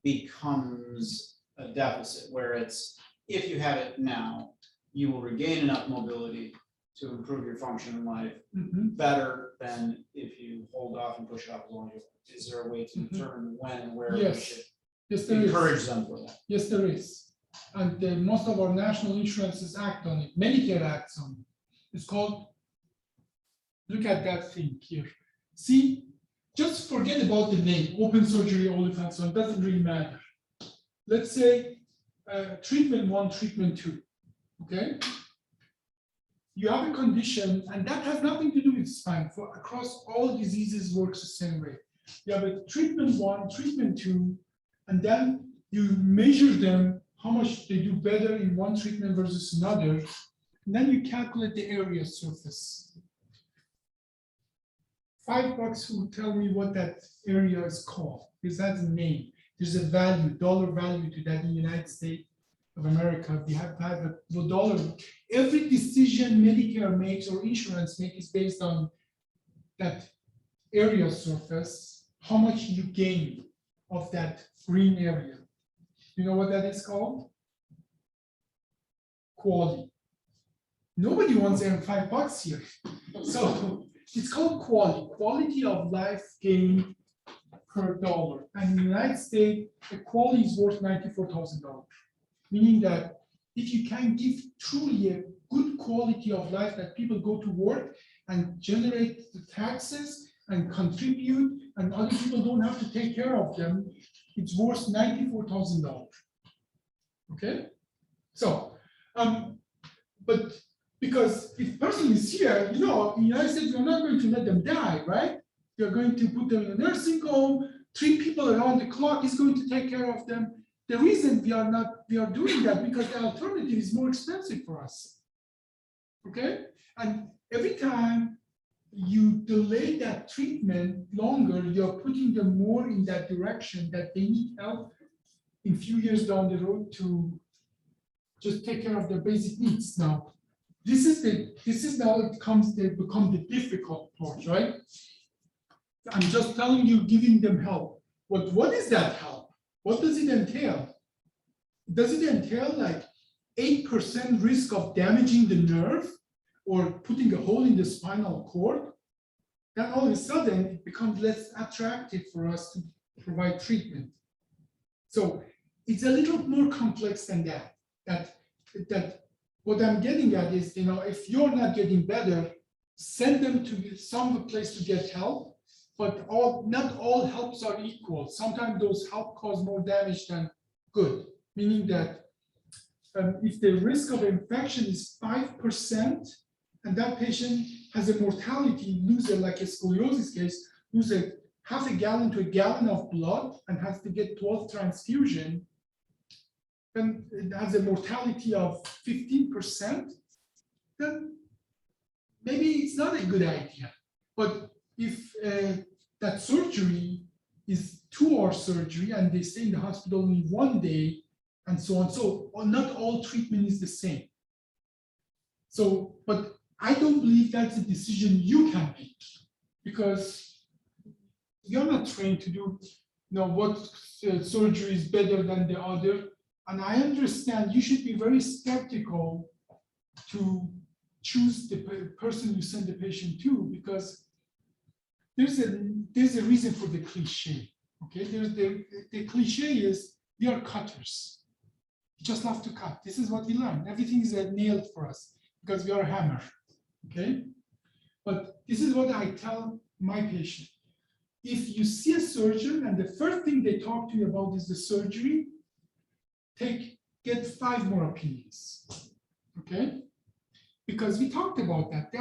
becomes a deficit, where it's, if you have it now, you will regain enough mobility to improve your function in life better than if you hold off and push it off as long as you want. Is there a way to determine when and where we should there encourage is. them for that? Yes, there is. And most of our national insurances act on it. Medicare acts on it. It's called, look at that thing here. See, just forget about the name, open surgery, Oliphant, so it doesn't really matter. Let's say treatment 1, treatment 2, okay? You have a condition, and that has nothing to do with spine. For across all diseases works the same way. You have a treatment 1, treatment 2, and then you measure them, how much they do better in one treatment versus another, and then you calculate the area surface. $5 will tell me what that area is called, because that's a name. There's a value, dollar value to that in the United States of America. We have to have a dollar. Every decision Medicare makes or insurance makes is based on that area surface, how much you gain of that green area. You know what that is called? Quality. Nobody wants to earn $5 here. So it's called quality of life gain per dollar. And in the United States, the quality is worth $94,000. Meaning that if you can give truly a good quality of life, that people go to work and generate the taxes and contribute, and other people don't have to take care of them, it's worth $94,000. Okay? So, but because if person is here, you know, in the United States, you're not going to let them die, right? You're going to put them in a nursing home, treat people around the clock, is going to take care of them. The reason we are doing that because the alternative is more expensive for us. Okay? And every time you delay that treatment longer, you're putting them more in that direction that they need help in a few years down the road to just take care of their basic needs. Now, this is now it become the difficult part, right? I'm just telling you, giving them help. What is that help? What does it entail? Does it entail like 8% risk of damaging the nerve or putting a hole in the spinal cord? Then all of a sudden it becomes less attractive for us to provide treatment. So it's a little more complex than that. That what I'm getting at is, you know, if you're not getting better, send them to some place to get help. But not all helps are equal. Sometimes those help cause more damage than good. Meaning that if the risk of infection is 5%, and that patient has a mortality, like a scoliosis case, lose half a gallon to a gallon of blood and has to get 12 transfusion, then it has a mortality of 15%, then maybe it's not a good idea. But if that surgery is 2-hour surgery and they stay in the hospital only 1 day and so on, so not all treatment is the same. So, but I don't believe that's a decision you can make because you're not trained to do, what surgery is better than the other. And I understand you should be very skeptical to choose the person you send the patient to because there's a reason for the cliche. Okay, the cliche is we are cutters. We just love to cut. This is what we learn. Everything is nailed for us because we are a hammer. Okay, but this is what I tell my patient. If you see a surgeon and the first thing they talk to you about is the surgery, get 5 more opinions. Okay, because we talked about that.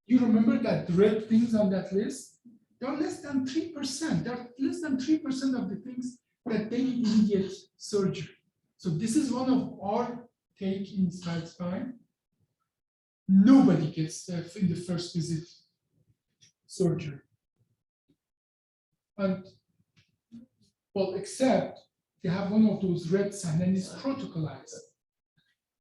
You remember that red things on that list? There are less than 3%. There are less than 3% of the things that they need immediate surgery. So this is one of our take in spine. Nobody gets in the first visit surgery. And well, except they have one of those red signs and it's protocolized.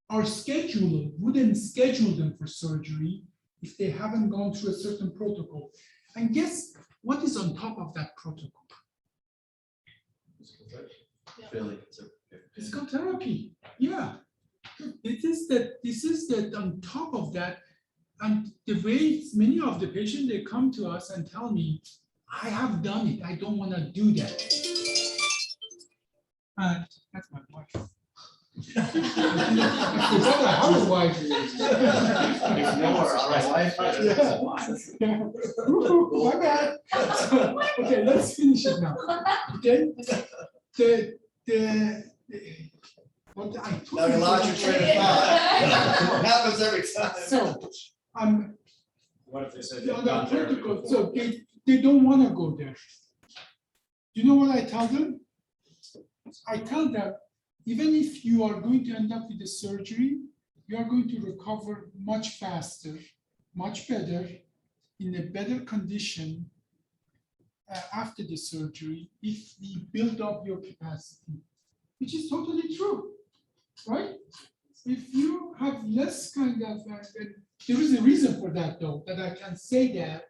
Our scheduler wouldn't schedule them for surgery if they haven't gone through a certain protocol. And guess what is on top of that protocol? Physical therapy. Yeah. This is that on top of that. And the way many of the patients, they come to us and tell me, I have done it. I don't want to do that. And that's my wife. I have a wife. My bad. Okay, let's finish it now. Okay. What I told Now you lost your train of thought. It happens every time. So, What if they said? on you've the gone there protocol, before? so they don't want to go there. You know what I tell them? I tell them, even if you are going to end up with the surgery, you are going to recover much faster, much better, in a better condition after the surgery if we build up your capacity, which is totally true, right? If you have less kind of, there is a reason for that though, that I can say that,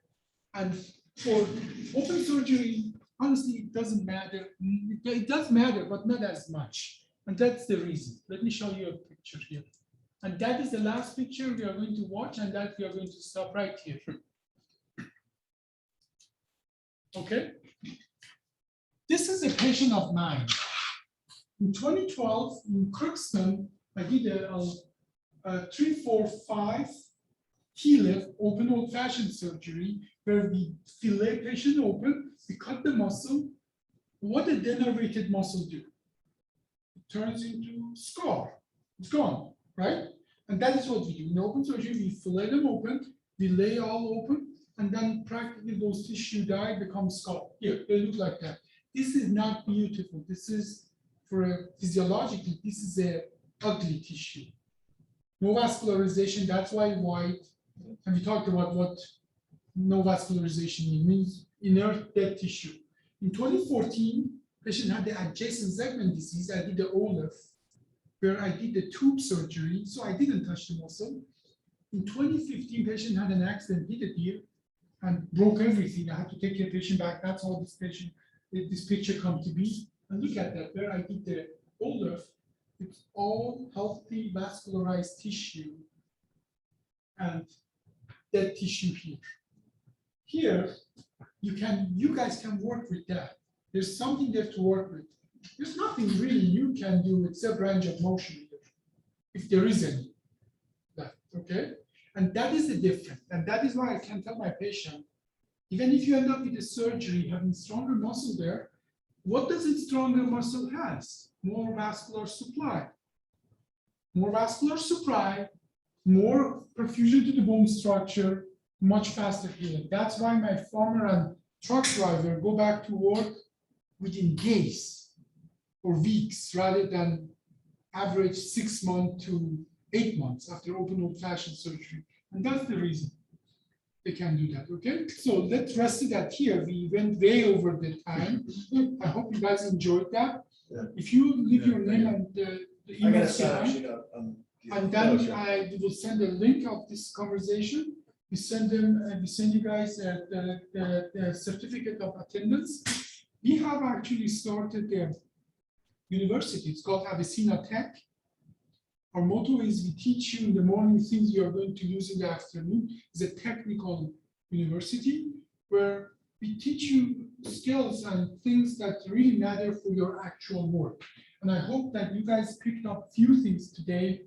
and for open surgery, honestly, it doesn't matter. It does matter, but not as much. And that's the reason. Let me show you a picture here. And that is the last picture we are going to watch, and that we are going to stop right here. Okay. This is a patient of mine. In 2012, in Crookston, I did a 3-4-5 TLIF, open old-fashioned surgery, where we fillet patient open, we cut the muscle. What did the denervated muscle do? It turns into scar. It's gone, right? And that is what we do. In open surgery, we fillet them open, we lay all open, and then practically those tissue die, become scar. Here, they look like that. This is not beautiful. This is, physiologically, this is a ugly tissue. No vascularization, that's why white. And we talked about what no vascularization means, inert dead tissue. In 2014, patient had the adjacent segment disease. I did the OLIF, where I did the tube surgery, so I didn't touch the muscle. In 2015, patient had an accident, hit a deer, and broke everything. I had to take the patient back. That's how this picture come to be. And look at that, where I did the OLIF, it's all healthy vascularized tissue and dead tissue here. Here, you guys can work with that. There's something there to work with. There's nothing really you can do except range of motion here, if there is any left, okay? And that is the difference. And that is why I can tell my patient, even if you end up with a surgery having stronger muscle there, what does its stronger muscle has? More vascular supply. More vascular supply, more perfusion to the bone structure, much faster healing. That's why my farmer and truck driver go back to work within days or weeks rather than average 6 months to 8 months after open old-fashioned surgery. And that's the reason they can do that, okay? So let's rest it at here. We went way over the time. I hope you guys enjoyed that. Yeah. If you leave your name and the email behind, and then I will send a link of this conversation. We send you guys the certificate of attendance. We have actually started a university. It's called Avicenna Tech. Our motto is we teach you in the morning things you are going to use in the afternoon. It's a technical university where we teach you skills and things that really matter for your actual work. And I hope that you guys picked up a few things today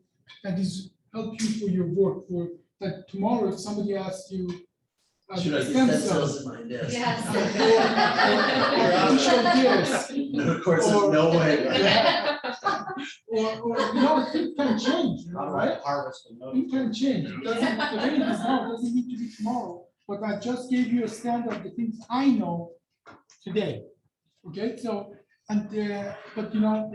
that is help you for your work. For that tomorrow, if somebody asks you, Should I stem get cells, stencils in my desk? Yes. No, of course, Or- no way. or you know, things can change, right? Harvest. It can change. It doesn't, the way it is now doesn't need to be tomorrow. But I just gave you a standard of the things I know today. Okay, so, and, but you know,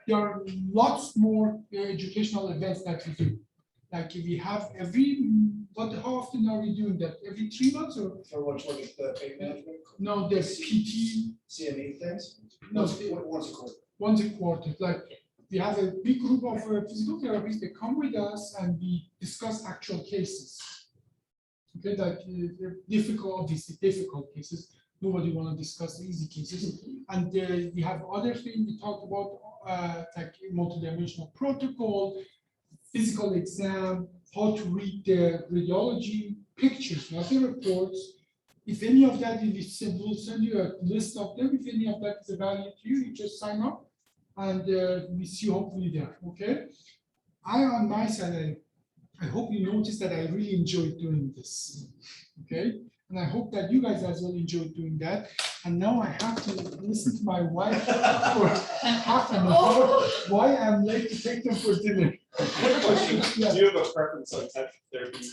there are lots more educational events that we do. Like we have how often are we doing that? Every 3 months or? For which one is the pain management? No, the PT, CME things? No, Once a quarter. once a quarter. Like we have a big group of physical therapists that come with us and we discuss actual cases. Okay, like they're difficult, obviously difficult cases. Nobody want to discuss easy cases. And we have other things we talk about, like multidimensional protocol, physical exam, how to read the radiology pictures, not the reports. If any of that, we'll send you a list of them. If any of that is a value to you, you just sign up and we see you hopefully there, okay? On my side, I hope you notice that I really enjoy doing this, okay? And I hope that you guys as well enjoy doing that. And now I have to listen to my wife for half an hour why I'm late to take them for dinner. Question, Yeah. do you have a preference on type of therapy?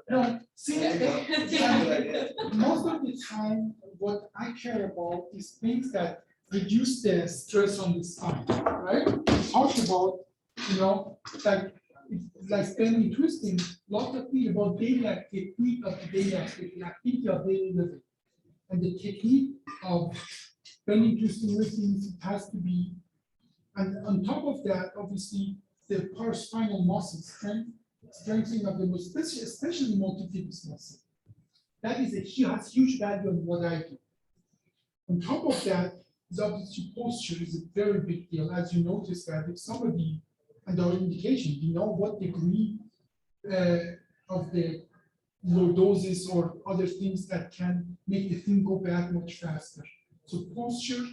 No, see, Good idea. most of the time, what I care about is things that reduce the stress on the spine, right? We talked about, you know, like spending twisting, lot of things about daily technique of the daily activity of daily living. And the technique of bending, twisting, lifting has to be, and on top of that, obviously, the paraspinal muscle strengthening of the muscle, especially multifidus muscle. That is has huge value on what I do. On top of that, is obviously posture is a very big deal. As you notice that if somebody, and our indication, you know what degree of the lordosis or other things that can make the thing go back much faster. So posture,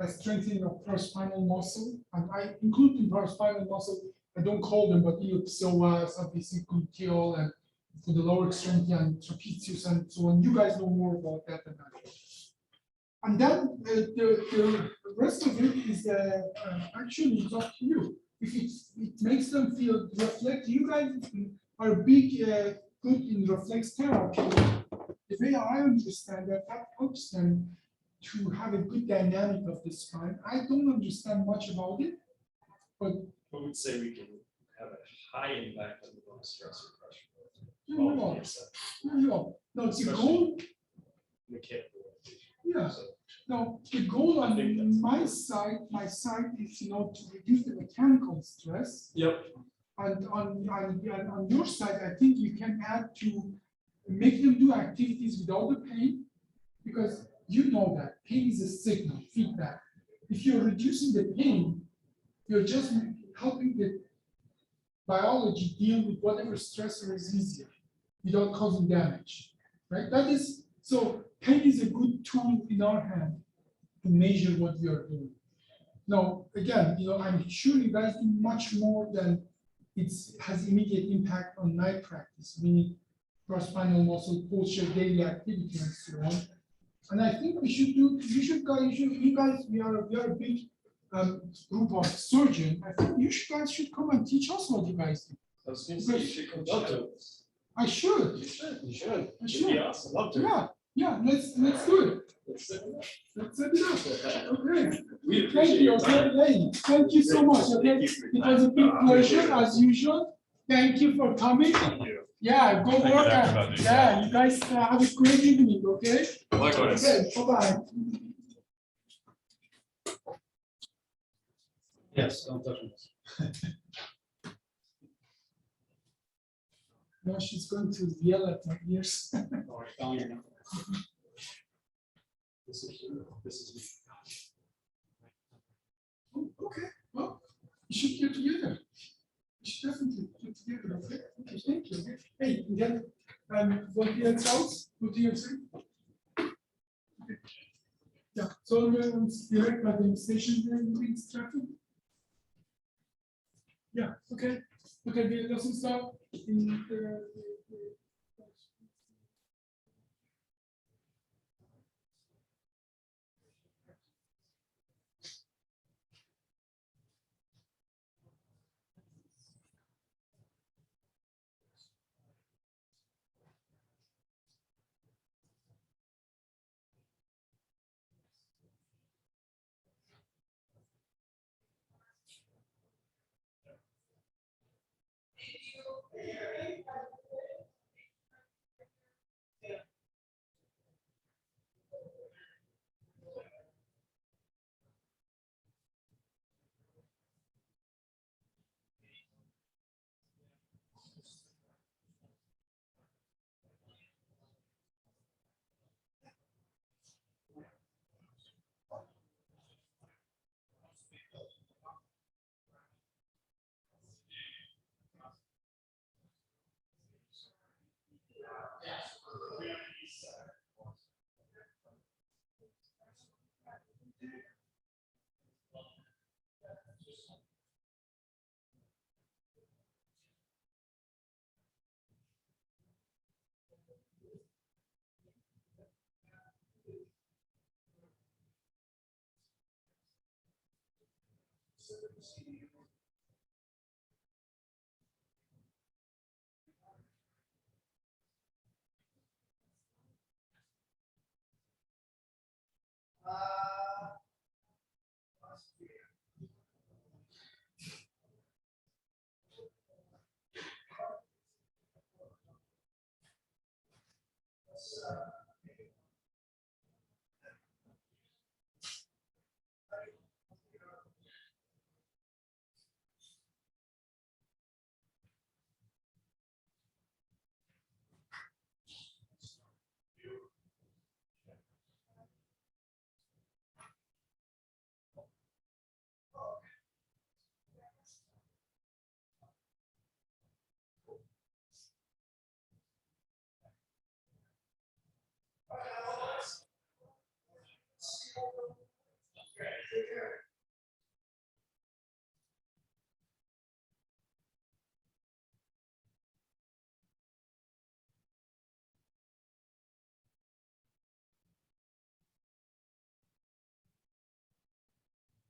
strengthening of paraspinal muscle, and I include in paraspinal muscle, I don't call them, but iliopsoas, obviously gluteal, and for the lower extremity and trapezius and so on. You guys know more about that than I do. And then the rest of it is actually it's up to you. If it makes them feel reflect, you guys are big good in reflex therapy. The way I understand that helps them to have a good dynamic of the spine. I don't understand much about it, but I would say we can have a high impact on the bone stress or pressure. no, the goal, Mechanical rotation. yeah. So, No, the goal I think on my side is to reduce the mechanical stress. Yep. And on your side, I think you can add to make them do activities without the pain, because you know that pain is a signal, feedback. If you're reducing the pain, you're just helping the biology deal with whatever stressor is easier without causing damage, right? That is, so pain is a good tool in our hand to measure what we are doing. Now, again, I'm sure you guys do much more than it has immediate impact on night practice, meaning paraspinal muscle, posture, daily activity, and so on. And I think you guys, we are a big group of surgeons. I think you guys should come and teach us what you guys do. I was gonna say you should come to us. I should. You should. I It'd should. be awesome. Love to. Yeah, let's do it. Let's set it up. Let's set it up. Okay. We Thank appreciate you, your okay, time. hey, thank you so much, okay? Thank you for It your was a time. big Appreciate pleasure, it. as usual. Thank you for coming. Thank you. Yeah, go Thank you, work. Dr. Bundy. Yeah, you guys have a great evening, okay? Likewise. Okay, bye-bye. Yes, don't touch me. No, she's going to yell at my ears. Or down your neck. This is me. Okay, well, you should get together. You should definitely get together, okay? Okay, thank you. Okay. Hey, again, what do you else? What do you say? Sollen wir uns direkt bei den Station treffen? Ja, okay. Okay, wir lassen uns da in,